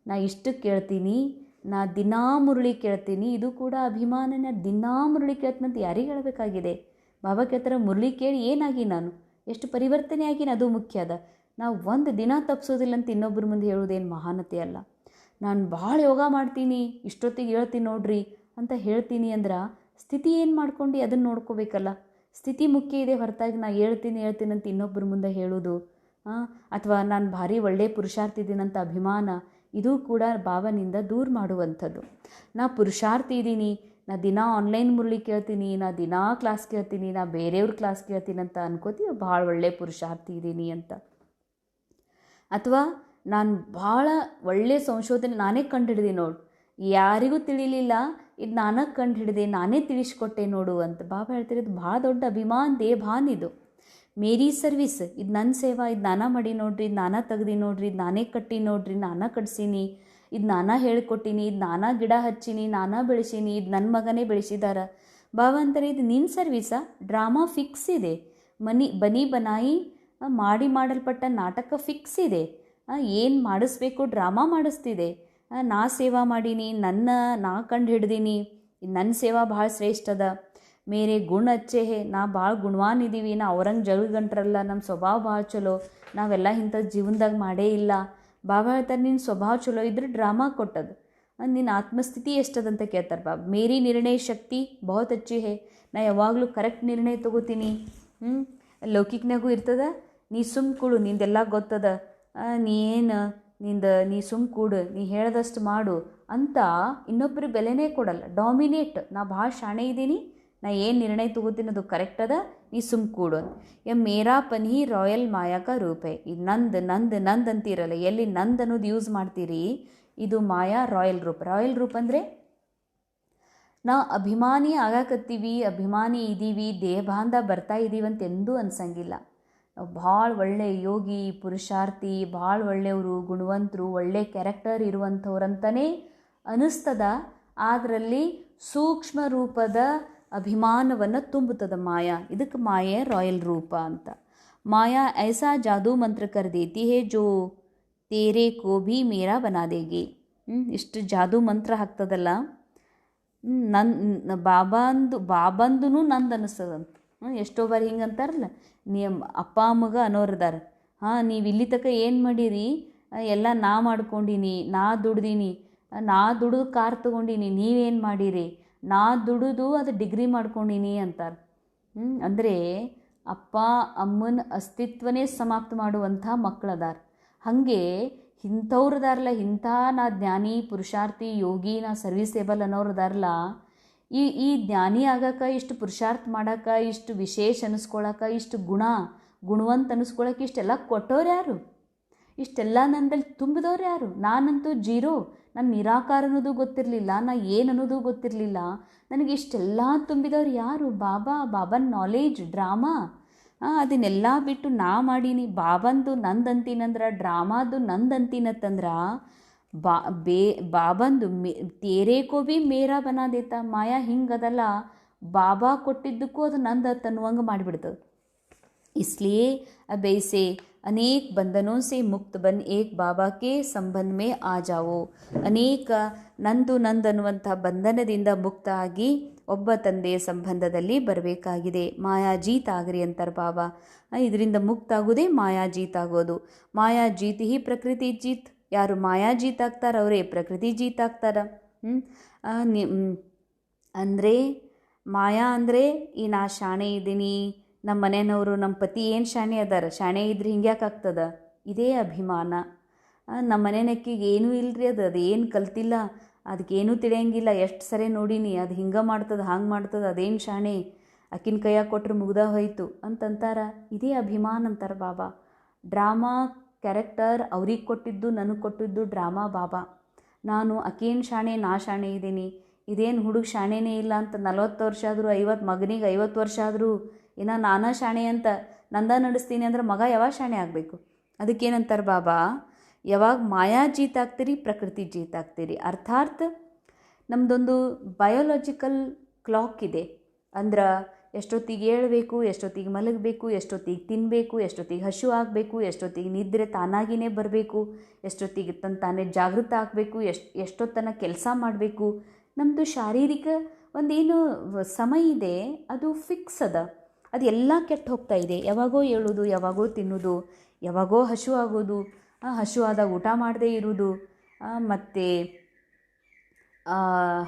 ನಾ ಇಷ್ಟು ಕೇಳ್ತೀನಿ, ನಾ ದಿನಾ ಮುರಳಿ ಕೇಳ್ತೀನಿ. ಇದು ಕೂಡ ಅಭಿಮಾನನ. ದಿನಾ ಮುರಳಿ ಕೇಳ್ತೀನಿ ಅಂತ ಯಾರಿಗೆ ಹೇಳಬೇಕಾಗಿದೆ? ಬಾಬಾ ಕೇಳ್ತಾರೆ, ಮುರಳಿ ಕೇಳಿ ಏನಾಗಿ ನಾನು ಎಷ್ಟು ಪರಿವರ್ತನೆ ಆಗಿನ ಅದು ಮುಖ್ಯ ಅದ. ನಾವು ಒಂದು ದಿನ ತಪ್ಪಿಸೋದಿಲ್ಲ ಅಂತ ಇನ್ನೊಬ್ಬರ ಮುಂದೆ ಹೇಳೋದೇನು ಮಹಾನತೆ ಅಲ್ಲ. ನಾನು ಭಾಳ ಯೋಗ ಮಾಡ್ತೀನಿ, ಇಷ್ಟೊತ್ತಿಗೆ ಹೇಳ್ತೀನಿ ನೋಡ್ರಿ ಅಂತ ಹೇಳ್ತೀನಿ ಅಂದ್ರೆ ಸ್ಥಿತಿ ಏನು ಮಾಡ್ಕೊಂಡು ಅದನ್ನು ನೋಡ್ಕೋಬೇಕಲ್ಲ. ಸ್ಥಿತಿ ಮುಖ್ಯ ಇದೆ ಹೊರತಾಗಿ ನಾ ಹೇಳ್ತೀನಿ ಅಂತ ಇನ್ನೊಬ್ಬರ ಮುಂದೆ ಹೇಳೋದು, ಅಥವಾ ನಾನು ಭಾರಿ ಒಳ್ಳೆಯ ಪುರುಷಾರ್ಥಿದ್ದೀನಂತ ಅಭಿಮಾನ, ಇದು ಕೂಡ ಬಾಬನಿಂದ ದೂರ ಮಾಡುವಂಥದ್ದು. ನಾ ಪುರುಷಾರ್ಥಿ ಇದ್ದೀನಿ, ನಾ ದಿನಾ ಆನ್ಲೈನ್ ಮುರಳಿ ಕೇಳ್ತೀನಿ, ನಾ ದಿನಾ ಕ್ಲಾಸ್ ಕೇಳ್ತೀನಿ, ನಾ ಬೇರೆಯವ್ರ ಕ್ಲಾಸ್ ಕೇಳ್ತೀನಿ ಅಂತ ಅನ್ಕೋತೀವಿ ಭಾಳ ಒಳ್ಳೆಯ ಪುರುಷಾರ್ಥಿ ಇದ್ದೀನಿ ಅಂತ. ಅಥವಾ ನಾನು ಭಾಳ ಒಳ್ಳೆಯ ಸಂಶೋಧನೆ ನಾನೇ ಕಂಡುಹಿಡ್ದೆ ನೋಡು, ಯಾರಿಗೂ ತಿಳಿಲಿಲ್ಲ, ಇದು ನಾನೇ ಕಂಡುಹಿಡ್ದೆ, ನಾನೇ ತಿಳಿಸ್ಕೊಟ್ಟೆ ನೋಡು ಅಂತ ಬಾಬಾ ಹೇಳ್ತಿರೋದು ಭಾಳ ದೊಡ್ಡ ಅಭಿಮಾನ ದೇಭಾನ್ ಇದು. ಮೇರಿ ಸರ್ವಿಸ್, ಇದು ನನ್ನ ಸೇವಾ, ಇದು ನಾನಾ ಮಾಡಿ ನೋಡ್ರಿ, ಇದು ನಾನಾ ತೆಗ್ದು ನೋಡ್ರಿ, ಇದು ನಾನೇ ಕಟ್ಟಿ ನೋಡ್ರಿ, ನಾನಾ ಕಟ್ಸೀನಿ, ಇದು ನಾನಾ ಹೇಳ್ಕೊಟ್ಟೀನಿ, ಇದು ನಾನಾ ಗಿಡ ಹಚ್ಚೀನಿ, ನಾನಾ ಬೆಳೆಸೀನಿ, ಇದು ನನ್ನ ಮಗನೇ ಬೆಳೆಸಿದಾರ. ಬಾಬಾ ಅಂತಾರೆ, ಇದು ನಿನ್ನ ಸರ್ವಿಸಾ? ಡ್ರಾಮಾ ಫಿಕ್ಸ್ ಇದೆ, ಬನಿ ಬನಾಯಿ ಮಾಡಿ ಮಾಡಲ್ಪಟ್ಟ ನಾಟಕ ಫಿಕ್ಸ್ ಇದೆ. ಏನು ಮಾಡಿಸ್ಬೇಕು ಡ್ರಾಮಾ ಮಾಡಿಸ್ತಿದೆ. ನಾ ಸೇವಾ ಮಾಡೀನಿ, ನಾ ಕಂಡು ಹಿಡ್ದೀನಿ, ನನ್ನ ಸೇವಾ ಭಾಳ ಶ್ರೇಷ್ಠ ಅದ. ಮೇರೆ ಗುಣ ಅಚ್ಚೆ ಹೇ, ನಾ ಭಾಳ ಗುಣವಾನ್ ಇದ್ದೀವಿ, ನಾ ಅವ್ರಂಗೆ ಜಗಳಗಂಟ್ರಲ್ಲ, ನಮ್ಮ ಸ್ವಭಾವ ಭಾಳ ಚಲೋ, ನಾವೆಲ್ಲ ಇಂಥದ್ದು ಜೀವನದಾಗ ಮಾಡೇ ಇಲ್ಲ. ಬಾಬಾ ಹೇಳ್ತಾರೆ, ನಿನ್ನ ಸ್ವಭಾವ ಚಲೋ ಇದ್ರೆ ಡ್ರಾಮಾ ಕೊಟ್ಟದು, ನಿನ್ನ ಆತ್ಮಸ್ಥಿತಿ ಎಷ್ಟದಂತ ಕೇಳ್ತಾರೆ ಬಾಬಾ. ಮೇರಿ ನಿರ್ಣಯ ಶಕ್ತಿ ಬಹುತ್ ಅಚ್ಚಿ ಹೇ, ನಾ ಯಾವಾಗಲೂ ಕರೆಕ್ಟ್ ನಿರ್ಣಯ ತೊಗೋತೀನಿ. ಲೌಕಿಕನಾಗೂ ಇರ್ತದ, ನೀ ಸುಮ್ಮ ಕೂಡು, ನಿಂದೆಲ್ಲ ಗೊತ್ತದ, ನೀ ಸುಮ್ಮ ಕೂಡು, ನೀ ಹೇಳ್ದಷ್ಟು ಮಾಡು ಅಂತ ಇನ್ನೊಬ್ಬರಿಗೆ ಬೆಲೆನೇ ಕೊಡಲ್ಲ. ಡಾಮಿನೇಟ್, ನಾ ಭಾಳ ಶಾಣೆ ಇದ್ದೀನಿ, ನಾ ಏನು ನಿರ್ಣಯ ತೊಗೋತೀನಿ ಅದು ಕರೆಕ್ಟ್ ಅದ, ನೀ ಸುಮ್ಮ ಕೂಡು. ಮೇರಾಪನ್ ಹಿ ರಾಯಲ್ ಮಾಯಾ ಕಾ ರೂಪ ಹೈ. ಇದು ನಂದು ಅಂತೀರಲ್ಲ, ಎಲ್ಲಿ ನಂದು ಅನ್ನೋದು ಯೂಸ್ ಮಾಡ್ತೀರಿ, ಇದು ಮಾಯಾ ರಾಯಲ್ ರೂಪ. ರಾಯಲ್ ರೂಪ ಅಂದರೆ ನಾ ಅಭಿಮಾನಿ ಆಗಾಕತ್ತೀವಿ, ಅಭಿಮಾನಿ ಇದ್ದೀವಿ, ದೇಹಬಾಂಧ ಬರ್ತಾ ಇದ್ದೀವಿ ಅಂತ ಎಂದೂ ಅನ್ಸಂಗಿಲ್ಲ. ನಾವು ಭಾಳ ಒಳ್ಳೆಯ ಯೋಗಿ, ಪುರುಷಾರ್ಥಿ, ಭಾಳ ಒಳ್ಳೆಯವರು, ಗುಣವಂತರು, ಒಳ್ಳೆಯ ಕ್ಯಾರೆಕ್ಟರ್ ಇರುವಂಥವ್ರಂತಲೇ ಅನ್ನಿಸ್ತದ. ಅದರಲ್ಲಿ ಸೂಕ್ಷ್ಮ ರೂಪದ ಅಭಿಮಾನವನ್ನು ತುಂಬುತ್ತದೆ ಮಾಯಾ. ಇದಕ್ಕೆ ಮಾಯೆ ರಾಯಲ್ ರೂಪ ಅಂತ. ಮಾಯಾ ಐಸಾ ಜಾದೂ ಮಂತ್ರ ಕರ್ ದೇತಿ ಹೇ ಜೋ ತೇರೆ ಕೋ ಭಿ ಮೇರಾ ಬನಾ ದೇಗಿ. ಇಷ್ಟು ಜಾದೂ ಮಂತ್ರ ಹಾಕ್ತದಲ್ಲ, ಬಾಬಂದು ನಂದು ಅನ್ನಿಸ್ತದಂತ. ಎಷ್ಟೋ ಬಾರಿ ಹಿಂಗೆ ಅಂತಾರಲ್ಲ, ಅಪ್ಪ ಅಮ್ಮಗ ಅನ್ನೋರ್ದಾರ, ನೀವು ಇಲ್ಲಿ ತನಕ ಏನು ಮಾಡೀರಿ, ಎಲ್ಲ ನಾ ಮಾಡ್ಕೊಂಡೀನಿ, ನಾ ದುಡ್ದೀನಿ, ನಾ ದುಡಿದು ಕಾರ್ ತೊಗೊಂಡೀನಿ, ನೀವೇನು ಮಾಡೀರಿ, ನಾ ದುಡಿದು ಅದು ಡಿಗ್ರಿ ಮಾಡ್ಕೊಂಡೀನಿ ಅಂತಾರೆ. ಅಂದರೆ ಅಪ್ಪ ಅಮ್ಮನ ಅಸ್ತಿತ್ವನೇ ಸಮಾಪ್ತ ಮಾಡುವಂಥ ಮಕ್ಕಳದಾರ. ಹಾಗೆ ಇಂಥವ್ರದಾರಲ್ಲ, ಇಂಥ ನಾ ಜ್ಞಾನಿ, ಪುರುಷಾರ್ಥಿ, ಯೋಗಿ, ನಾ ಸರ್ವಿಸೇಬಲ್ ಅನ್ನೋರದಾರಲ್ಲ, ಈ ಜ್ಞಾನಿ ಆಗಕ್ಕೆ, ಇಷ್ಟು ಪುರುಷಾರ್ಥ ಮಾಡೋಕೆ, ಇಷ್ಟು ವಿಶೇಷ ಅನ್ನಿಸ್ಕೊಳಕ್ಕೆ, ಇಷ್ಟು ಗುಣವಂತ ಅನ್ನಿಸ್ಕೊಳಕ್ಕೆ ಇಷ್ಟೆಲ್ಲ ಕೊಟ್ಟವ್ರು ಯಾರು? ಇಷ್ಟೆಲ್ಲ ನನ್ನಲ್ಲಿ ತುಂಬಿದವ್ರು ಯಾರು? ನಾನಂತೂ ಜೀರೋ. ನನ್ನ ನಿರಾಕಾರ ಅನ್ನೋದು ಗೊತ್ತಿರಲಿಲ್ಲ, ನಾ ಏನು ಅನ್ನೋದು ಗೊತ್ತಿರಲಿಲ್ಲ. ನನಗೆ ಇಷ್ಟೆಲ್ಲ ತುಂಬಿದವ್ರು ಯಾರು? ಬಾಬನ್ ನಾಲೇಜ್, ಡ್ರಾಮಾ, ಅದನ್ನೆಲ್ಲ ಬಿಟ್ಟು ನಾ ಮಾಡೀನಿ. ಬಾಬಂದು ನಂದಂತೀನಂದ್ರೆ, ಡ್ರಾಮಾದು ನಂದಂತೀನತ್ತಂದ್ರೆ, ಬಾಬಂದು ತೇರೆ ಕೋ ಭಿ ಮೇರಾ ಬನಾ ದೇತಾ. ಮಾಯಾ ಹಿಂಗದಲ್ಲ, ಬಾಬಾ ಕೊಟ್ಟಿದ್ದಕ್ಕೂ ಅದು ನಂದತ್ತು ಅನ್ನುವಂಗೆ ಮಾಡಿಬಿಡ್ತದೆ. इसलिए अब ऐसे अनेक बंधनों से मुक्त बन एक बाबा के संबंध में आ जाओ. ಅನೇಕ ನಂದು ಅನ್ನುವಂಥ ಬಂಧನದಿಂದ ಮುಕ್ತ ಆಗಿ ಒಬ್ಬ ತಂದೆಯ ಸಂಬಂಧದಲ್ಲಿ ಬರಬೇಕಾಗಿದೆ. ಮಾಯಾಜೀತ್ ಆಗ್ರಿ ಅಂತಾರೆ ಬಾಬಾ. ಇದರಿಂದ ಮುಕ್ತ ಆಗೋದೇ ಮಾಯಾಜೀತ್ ಆಗೋದು. ಮಾಯಾಜೀತ್ ಹಿ ಪ್ರಕೃತಿ ಜೀತ್. ಯಾರು ಮಾಯಾಜೀತ್ ಆಗ್ತಾರೆ ಅವರೇ ಪ್ರಕೃತಿ ಜೀತ್ ಆಗ್ತಾರೆ. ಅಂದರೆ ಮಾಯಾ ಅಂದರೆ ಈ ನಾ ಶಾಣೆ ಇದ್ದೀನಿ, ನಮ್ಮ ಮನೆಯವರು ನಮ್ಮ ಪತಿ ಏನು ಶಾಣೆ ಅದಾರ, ಶಾಣೆ ಇದ್ರೆ ಹಿಂಗ್ಯಾಕೆ ಆಗ್ತದ, ಇದೇ ಅಭಿಮಾನ. ನಮ್ಮ ಮನೆಯಕ್ಕಿಗೆ ಏನೂ ಇಲ್ಲರಿ, ಅದು ಏನು ಕಲ್ತಿಲ್ಲ, ಅದಕ್ಕೇನೂ ತಿಳಿಯಂಗಿಲ್ಲ, ಎಷ್ಟು ಸರಿ ನೋಡೀನಿ, ಅದು ಹಿಂಗೆ ಮಾಡ್ತದೆ ಹಂಗೆ ಮಾಡ್ತದೆ, ಅದೇನು ಶಾಣೆ, ಆಕಿನ ಕೈಯಾಗ ಕೊಟ್ಟರೆ ಮುಗ್ದ ಹೋಯ್ತು ಅಂತಂತಾರ. ಇದೇ ಅಭಿಮಾನ ಅಂತಾರೆ ಬಾಬಾ. ಡ್ರಾಮಾ ಕ್ಯಾರೆಕ್ಟರ್ ಅವ್ರಿಗೆ ಕೊಟ್ಟಿದ್ದು, ನನಗೆ ಕೊಟ್ಟಿದ್ದು ಡ್ರಾಮಾ ಬಾಬಾ. ನಾನು ಆಕೇನು ಶಾಣೆ, ನಾ ಶಾಣೆ ಇದ್ದೀನಿ, ಇದೇನು ಹುಡುಗ ಶಾಣೆನೇ ಇಲ್ಲ ಅಂತ 40 ವರ್ಷ ಆದರೂ 50 ಮಗನಿಗೆ 50 ವರ್ಷ ಆದರೂ ಏನೋ ನಾನಾ ಶಾಣೆ ಅಂತ ನಂದ ನಡೆಸ್ತೀನಿ ಅಂದ್ರೆ ಮಗ ಯಾವಾಗ ಶಾಣೆ ಆಗಬೇಕು? ಅದಕ್ಕೇನಂತಾರೆ ಬಾಬಾ, ಯಾವಾಗ ಮಾಯಾ ಜೀತ್ ಆಗ್ತೀರಿ, ಪ್ರಕೃತಿ ಜೀತ್ ಆಗ್ತೀರಿ. ಅರ್ಥಾತ್ ನಮ್ಮದೊಂದು ಬಯೋಲಾಜಿಕಲ್ ಕ್ಲಾಕ್ ಇದೆ. ಅಂದ್ರೆ ಎಷ್ಟೊತ್ತಿಗೆ ಏಳಬೇಕು, ಎಷ್ಟೊತ್ತಿಗೆ ಮಲಗಬೇಕು, ಎಷ್ಟೊತ್ತಿಗೆ ತಿನ್ನಬೇಕು, ಎಷ್ಟೊತ್ತಿಗೆ ಹಸು ಆಗಬೇಕು, ಎಷ್ಟೊತ್ತಿಗೆ ನಿದ್ರೆ ತಾನಾಗಿಯೇ ಬರಬೇಕು, ಎಷ್ಟೊತ್ತಿಗೆ ತಾನೇ ಜಾಗೃತ ಆಗಬೇಕು, ಎಷ್ಟೊತ್ತನ ಕೆಲಸ ಮಾಡಬೇಕು. ನಮ್ಮದು ಶಾರೀರಿಕ ಒಂದೇನು ಸಮಯ ಇದೆ, ಅದು ಫಿಕ್ಸ್ ಅದ. ಅದು ಎಲ್ಲ ಕೆಟ್ಟು ಹೋಗ್ತಾ ಇದೆ. ಯಾವಾಗೋ ಏಳೋದು, ಯಾವಾಗೋ ತಿನ್ನೋದು, ಯಾವಾಗೋ ಹಸು ಆಗೋದು, ಹಸು ಆದಾಗ ಊಟ ಮಾಡದೇ ಇರೋದು, ಮತ್ತು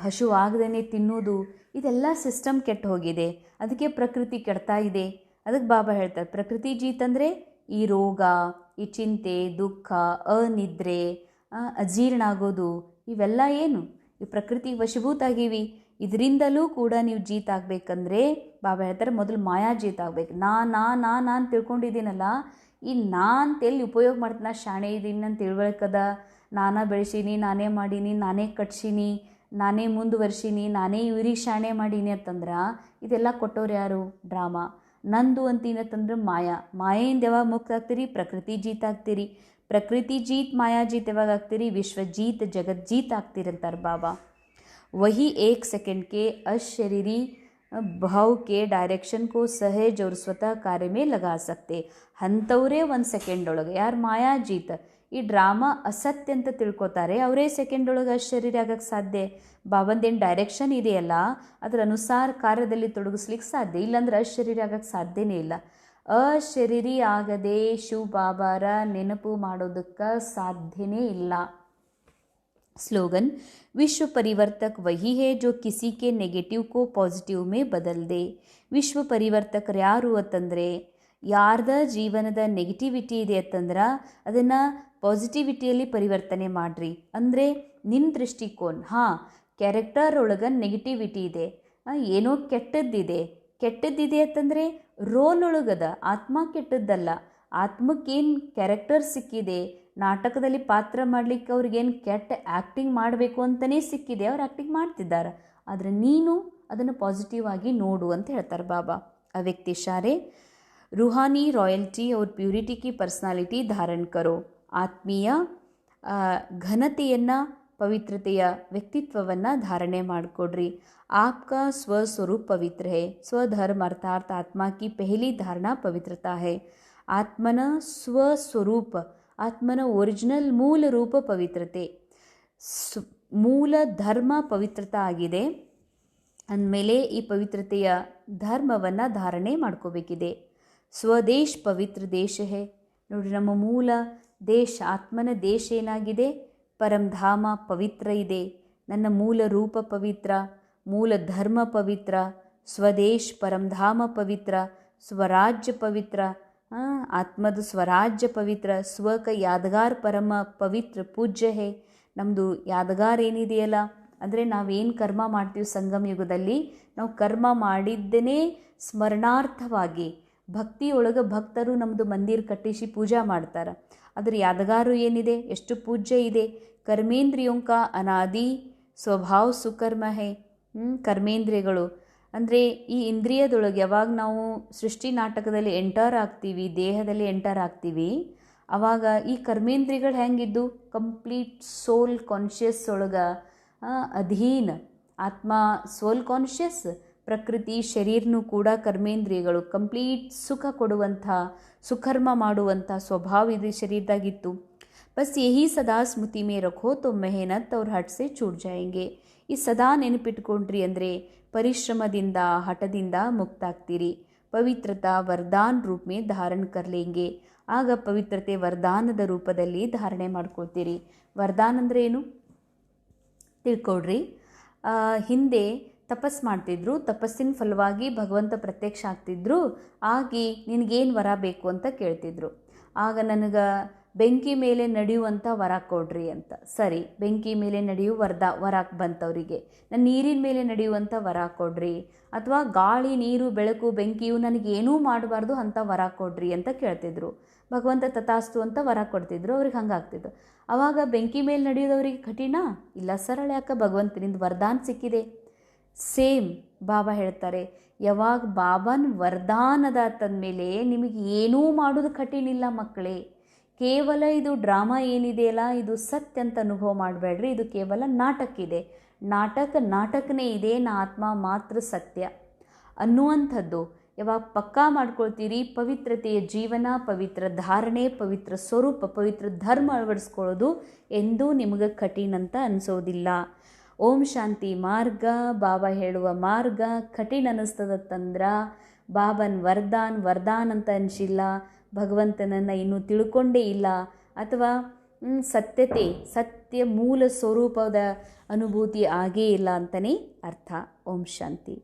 ಹಸು ಆಗದೇ ತಿನ್ನೋದು, ಇದೆಲ್ಲ ಸಿಸ್ಟಮ್ ಕೆಟ್ಟು ಹೋಗಿದೆ. ಅದಕ್ಕೆ ಪ್ರಕೃತಿ ಕೆಡ್ತಾ ಇದೆ. ಅದಕ್ಕೆ ಬಾಬಾ ಹೇಳ್ತಾರೆ, ಪ್ರಕೃತಿ ಜೀತ್ ಅಂದರೆ ಈ ರೋಗ, ಈ ಚಿಂತೆ, ದುಃಖ, ಅನಿದ್ರೆ, ಅಜೀರ್ಣ ಆಗೋದು, ಇವೆಲ್ಲ ಏನು ಈ ಪ್ರಕೃತಿಗೆ ವಶಭೂತ ಆಗೀವಿ. ಇದರಿಂದಲೂ ಕೂಡ ನೀವು ಜೀತ್ ಆಗಬೇಕಂದ್ರೆ ಬಾಬಾ ಹೇಳ್ತಾರೆ, ಮೊದಲು ಮಾಯಾ ಜೀತ್ ಆಗಬೇಕು. ನಾನು ತಿಳ್ಕೊಂಡಿದ್ದೀನಲ್ಲ, ಈ ನಾ ಅಂತ ಎಲ್ಲಿ ಉಪಯೋಗ ಮಾಡ್ತೀನಿ? ನಾ ಶಾಣೆ ಇದ್ದೀನಿ, ನಾನು ತಿಳ್ಬೇಕದ, ನಾನೇ ಬೆಳೆಸೀನಿ, ನಾನೇ ಮಾಡೀನಿ, ನಾನೇ ಕಟ್ಸೀನಿ, ನಾನೇ ಮುಂದುವರ್ಸೀನಿ, ನಾನೇ ಇವ್ರಿಗೆ ಶಾಣೆ ಮಾಡೀನಿ ಅಂತಂದ್ರೆ ಇದೆಲ್ಲ ಕೊಟ್ಟವ್ರು ಯಾರು? ಡ್ರಾಮಾ. ನಂದು ಅಂತೀನಂತಂದ್ರೆ ಮಾಯೆಯಿಂದ ಯಾವಾಗ ಮುಕ್ತ ಆಗ್ತೀರಿ? ಪ್ರಕೃತಿ ಜೀತ್ ಆಗ್ತೀರಿ. ಪ್ರಕೃತಿ ಜೀತ್ ಮಾಯಾ ಜೀತ್ ಯಾವಾಗ ಆಗ್ತೀರಿ? ವಿಶ್ವಜೀತ್ ಜಗಜ್ಜೀತ್ ಆಗ್ತೀರಂತಾರೆ ಬಾಬಾ. वही 1 सेकंड के अशरीरी भाव के डायरेक्शन को सहज और स्वतः कार्य में लगा सकते. ಅಂಥವರೇ 1 ಸೆಕೆಂಡ್ ಒಳಗೆ, ಯಾರು ಮಾಯಾ ಜೀತ್ ಈ ಡ್ರಾಮಾ ಅಸತ್ಯ ಅಂತ ತಿಳ್ಕೊತಾರೆ, ಅವರೇ ಸೆಕೆಂಡ್ ಒಳಗೆ ಅಶರೀರಿ ಆಗಕ್ಕೆ ಸಾಧ್ಯ. ಬಾಬಂದೇನು ಡೈರೆಕ್ಷನ್ ಇದೆಯಲ್ಲ, ಅದರ ಅನುಸಾರ ಕಾರ್ಯದಲ್ಲಿ ತೊಡಗಿಸ್ಲಿಕ್ಕೆ ಸಾಧ್ಯ. ಇಲ್ಲಾಂದ್ರೆ ಅಶರೀರಿ ಆಗಕ್ಕೆ ಸಾಧ್ಯನೇ ಇಲ್ಲ. ಅಶರೀರಿ ಆಗದೆ ಶಿವ ಬಾಬಾರ ನೆನಪು ಮಾಡೋದಕ್ಕೆ ಸಾಧ್ಯನೇ ಇಲ್ಲ. स्लोगन, विश्व परिवर्तक वही है जो किसी के नेगेटिव को पॉजिटिव में बदल दे. ವಿಶ್ವ ಪರಿವರ್ತಕರು ಯಾರು ಅಂತಂದರೆ, ಯಾರ್ದ ಜೀವನದ ನೆಗೆಟಿವಿಟಿ ಇದೆ ಅಂತಂದ್ರೆ ಅದನ್ನು ಪಾಸಿಟಿವಿಟಿಯಲ್ಲಿ ಪರಿವರ್ತನೆ ಮಾಡಿರಿ. ಅಂದರೆ ನಿನ್ನ ದೃಷ್ಟಿಕೋನ, ಕ್ಯಾರೆಕ್ಟರ್ ಒಳಗೆ ನೆಗೆಟಿವಿಟಿ ಇದೆ, ಏನೋ ಕೆಟ್ಟದ್ದಿದೆ ಅಂತಂದರೆ ರೋಲ್ ಒಳಗದ. ಆತ್ಮ ಕೆಟ್ಟದ್ದಲ್ಲ, ಆತ್ಮಕ್ಕೇನು ಕ್ಯಾರೆಕ್ಟರ್ ಸಿಕ್ಕಿದೆ, ನಾಟಕದಲ್ಲಿ ಪಾತ್ರ ಮಾಡಲಿಕ್ಕೆ ಅವ್ರಿಗೇನು ಕೆಟ್ಟ ಆ್ಯಕ್ಟಿಂಗ್ ಮಾಡಬೇಕು ಅಂತಲೇ ಸಿಕ್ಕಿದೆ, ಅವ್ರು ಆ್ಯಕ್ಟಿಂಗ್ ಮಾಡ್ತಿದ್ದಾರೆ. ಆದರೆ ನೀನು ಅದನ್ನು ಪಾಸಿಟಿವ್ ಆಗಿ ನೋಡು ಅಂತ ಹೇಳ್ತಾರೆ ಬಾಬಾ. ಆ ವ್ಯಕ್ತಿ ಶಾರೆ रूहानी रॉयल्टी और प्यूरिटी की पर्सनालिटी धारण करो. ಆತ್ಮೀಯ ಘನತೆಯನ್ನು, ಪವಿತ್ರತೆಯ ವ್ಯಕ್ತಿತ್ವವನ್ನು ಧಾರಣೆ ಮಾಡಿಕೊಡ್ರಿ. आपका स्वस्वरूप पवित्र है. स्वधर्म अर्थात आत्मा की पहली धारणा पवित्रता है. ಆತ್ಮನ ಸ್ವಸ್ವರೂಪ, ಆತ್ಮನ ಒರಿಜಿನಲ್ ಮೂಲ ರೂಪ ಪವಿತ್ರತೆ, ಮೂಲ ಧರ್ಮ ಪವಿತ್ರತಾ ಆಗಿದೆ. ಅಂದಮೇಲೆ ಈ ಪವಿತ್ರತೆಯ ಧರ್ಮವನ್ನು ಧಾರಣೆ ಮಾಡ್ಕೋಬೇಕಿದೆ. ಸ್ವದೇಶ್ ಪವಿತ್ರ ದೇಶ ಹೇ. ನೋಡಿ, ನಮ್ಮ ಮೂಲ ದೇಶ, ಆತ್ಮನ ದೇಶ ಏನಾಗಿದೆ? ಪರಂಧಾಮ ಪವಿತ್ರ ಇದೆ. ನನ್ನ ಮೂಲ ರೂಪ ಪವಿತ್ರ, ಮೂಲ ಧರ್ಮ ಪವಿತ್ರ, ಸ್ವದೇಶ್ ಪರಂಧಾಮ ಪವಿತ್ರ, ಸ್ವರಾಜ್ಯ ಪವಿತ್ರ, ಆತ್ಮದ ಸ್ವರಾಜ್ಯ ಪವಿತ್ರ, ಸ್ವಕ ಯಾದಗಾರ್ ಪರಮ ಪವಿತ್ರ ಪೂಜ್ಯ ಹೇ. ನಮ್ಮದು ಯಾದಗಾರ್ ಏನಿದೆಯಲ್ಲ, ಅಂದರೆ ನಾವೇನು ಕರ್ಮ ಮಾಡ್ತೀವಿ ಸಂಗಮ ಯುಗದಲ್ಲಿ, ನಾವು ಕರ್ಮ ಮಾಡಿದ್ದೇನೆ ಸ್ಮರಣಾರ್ಥವಾಗಿ ಭಕ್ತಿಯೊಳಗೆ ಭಕ್ತರು ನಮ್ಮದು ಮಂದಿರ ಕಟ್ಟಿಸಿ ಪೂಜಾ ಮಾಡ್ತಾರೆ. ಅದರ ಯಾದಗಾರು ಏನಿದೆ, ಎಷ್ಟು ಪೂಜ್ಯ ಇದೆ. ಕರ್ಮೇಂದ್ರಿಯೋಂಕ ಅನಾದಿ ಸ್ವಭಾವ ಸುಕರ್ಮ ಹೇ. ಕರ್ಮೇಂದ್ರಿಯಗಳು ಅಂದರೆ ಈ ಇಂದ್ರಿಯದೊಳಗೆ ಯಾವಾಗ ನಾವು ಸೃಷ್ಟಿ ನಾಟಕದಲ್ಲಿ ಎಂಟರ್ ಆಗ್ತೀವಿ, ದೇಹದಲ್ಲಿ ಎಂಟರ್ ಆಗ್ತೀವಿ, ಆವಾಗ ಈ ಕರ್ಮೇಂದ್ರಿಯಗಳು ಹೆಂಗಿದ್ದು ಕಂಪ್ಲೀಟ್ ಸೋಲ್ ಕಾನ್ಷಿಯಸ್ ಒಳಗೆ ಅಧೀನ. ಆತ್ಮ ಸೋಲ್ ಕಾನ್ಷಿಯಸ್, ಪ್ರಕೃತಿ ಶರೀರನೂ ಕೂಡ ಕರ್ಮೇಂದ್ರಿಯಗಳು ಕಂಪ್ಲೀಟ್ ಸುಖ ಕೊಡುವಂಥ, ಸುಕರ್ಮ ಮಾಡುವಂಥ ಸ್ವಭಾವ ಇದು ಶರೀರದಾಗಿತ್ತು. ಬಸ್ ಯಹಿ ಸದಾ ಸ್ಮೃತಿ ಮೇ ರಖೋ ತೋ ಮೆಹನತ್ ಅವ್ರ ಹಟ್ ಸೆ ಚೂಟ್ ಜಾಯಂಗೆ. ಈ ಸದಾ ನೆನಪಿಟ್ಕೊಂಡ್ರಿ ಅಂದರೆ ಪರಿಶ್ರಮದಿಂದ, ಹಠದಿಂದ ಮುಕ್ತಾಗ್ತೀರಿ. ಪವಿತ್ರತಾ ವರದಾನ್ ರೂಪ ಮೇ ಧಾರಣ ಕರ್ಲೇಂಗೆ. ಆಗ ಪವಿತ್ರತೆ ವರದಾನದ ರೂಪದಲ್ಲಿ ಧಾರಣೆ ಮಾಡ್ಕೊಳ್ತೀರಿ. ವರದಾನ ಅಂದರೆ ಏನು ತಿಳ್ಕೊಡ್ರಿ. ಹಿಂದೆ ತಪಸ್ ಮಾಡ್ತಿದ್ರು, ತಪಸ್ಸಿನ ಫಲವಾಗಿ ಭಗವಂತ ಪ್ರತ್ಯಕ್ಷ ಆಗ್ತಿದ್ರು. ಆಗಿ ನಿನಗೇನು ವರ ಬೇಕು ಅಂತ ಕೇಳ್ತಿದ್ರು. ಆಗ ನನಗೆ ಬೆಂಕಿ ಮೇಲೆ ನಡೆಯುವಂಥ ವರ ಕೊಡ್ರಿ ಅಂತ. ಸರಿ, ಬೆಂಕಿ ಮೇಲೆ ನಡೆಯುವ ವರ ಬಂತವರಿಗೆ. ನಾನು ನೀರಿನ ಮೇಲೆ ನಡೆಯುವಂಥ ವರ ಕೊಡ್ರಿ, ಅಥವಾ ಗಾಳಿ ನೀರು ಬೆಳಕು ಬೆಂಕಿಯು ನನಗೇನೂ ಮಾಡಬಾರ್ದು ಅಂಥ ವರ ಕೊಡ್ರಿ ಅಂತ ಕೇಳ್ತಿದ್ರು. ಭಗವಂತ ತಥಾಸ್ತು ಅಂತ ವರ ಕೊಡ್ತಿದ್ರು. ಅವ್ರಿಗೆ ಹಂಗಾಗ್ತಿತ್ತು. ಆವಾಗ ಬೆಂಕಿ ಮೇಲೆ ನಡೆಯೋದವ್ರಿಗೆ ಕಠಿಣ ಇಲ್ಲ, ಸರಳ. ಯಾಕೆ? ಭಗವಂತನಿಂದ ವರದಾನ ಸಿಕ್ಕಿದೆ. ಸೇಮ್ ಬಾಬಾ ಹೇಳ್ತಾರೆ, ಯಾವಾಗ ಬಾಬಾನ ವರದಾನದ ತಂದಮೇಲೆ ನಿಮಗೆ ಏನೂ ಮಾಡೋದು ಕಠಿಣ ಇಲ್ಲ ಮಕ್ಕಳೇ. ಕೇವಲ ಇದು ಡ್ರಾಮಾ ಏನಿದೆಯಲ್ಲ, ಇದು ಸತ್ಯ ಅಂತ ಅನುಭವ ಮಾಡಬೇಡ್ರಿ. ಇದು ಕೇವಲ ನಾಟಕ ಇದೆ. ನಾಟಕನೇ ಇದೆ, ನಾ ಆತ್ಮ ಮಾತ್ರ ಸತ್ಯ ಅನ್ನುವಂಥದ್ದು ಯಾವಾಗ ಪಕ್ಕಾ ಮಾಡ್ಕೊಳ್ತೀರಿ, ಪವಿತ್ರತೆಯ ಜೀವನ, ಪವಿತ್ರ ಧಾರಣೆ, ಪವಿತ್ರ ಸ್ವರೂಪ, ಪವಿತ್ರ ಧರ್ಮ ಅಳವಡಿಸ್ಕೊಳ್ಳೋದು ಎಂದೂ ನಿಮಗೆ ಕಠಿಣ ಅಂತ ಅನಿಸೋದಿಲ್ಲ. ಓಂ ಶಾಂತಿ ಮಾರ್ಗ, ಬಾಬಾ ಹೇಳುವ ಮಾರ್ಗ ಕಠಿಣ ಅನ್ನಿಸ್ತದತ್ತಂದ್ರೆ ಬಾಬನ್ ವರದಾನ್ ಅಂತ ಅನಿಸಿಲ್ಲ, ಭಗವಂತನನ್ನು ಇನ್ನೂ ತಿಳ್ಕೊಂಡೇ ಇಲ್ಲ, ಅಥವಾ ಸತ್ಯ ಮೂಲ ಸ್ವರೂಪದ ಅನುಭೂತಿ ಆಗೇ ಇಲ್ಲ ಅಂತಲೇ ಅರ್ಥ. ಓಂ ಶಾಂತಿ.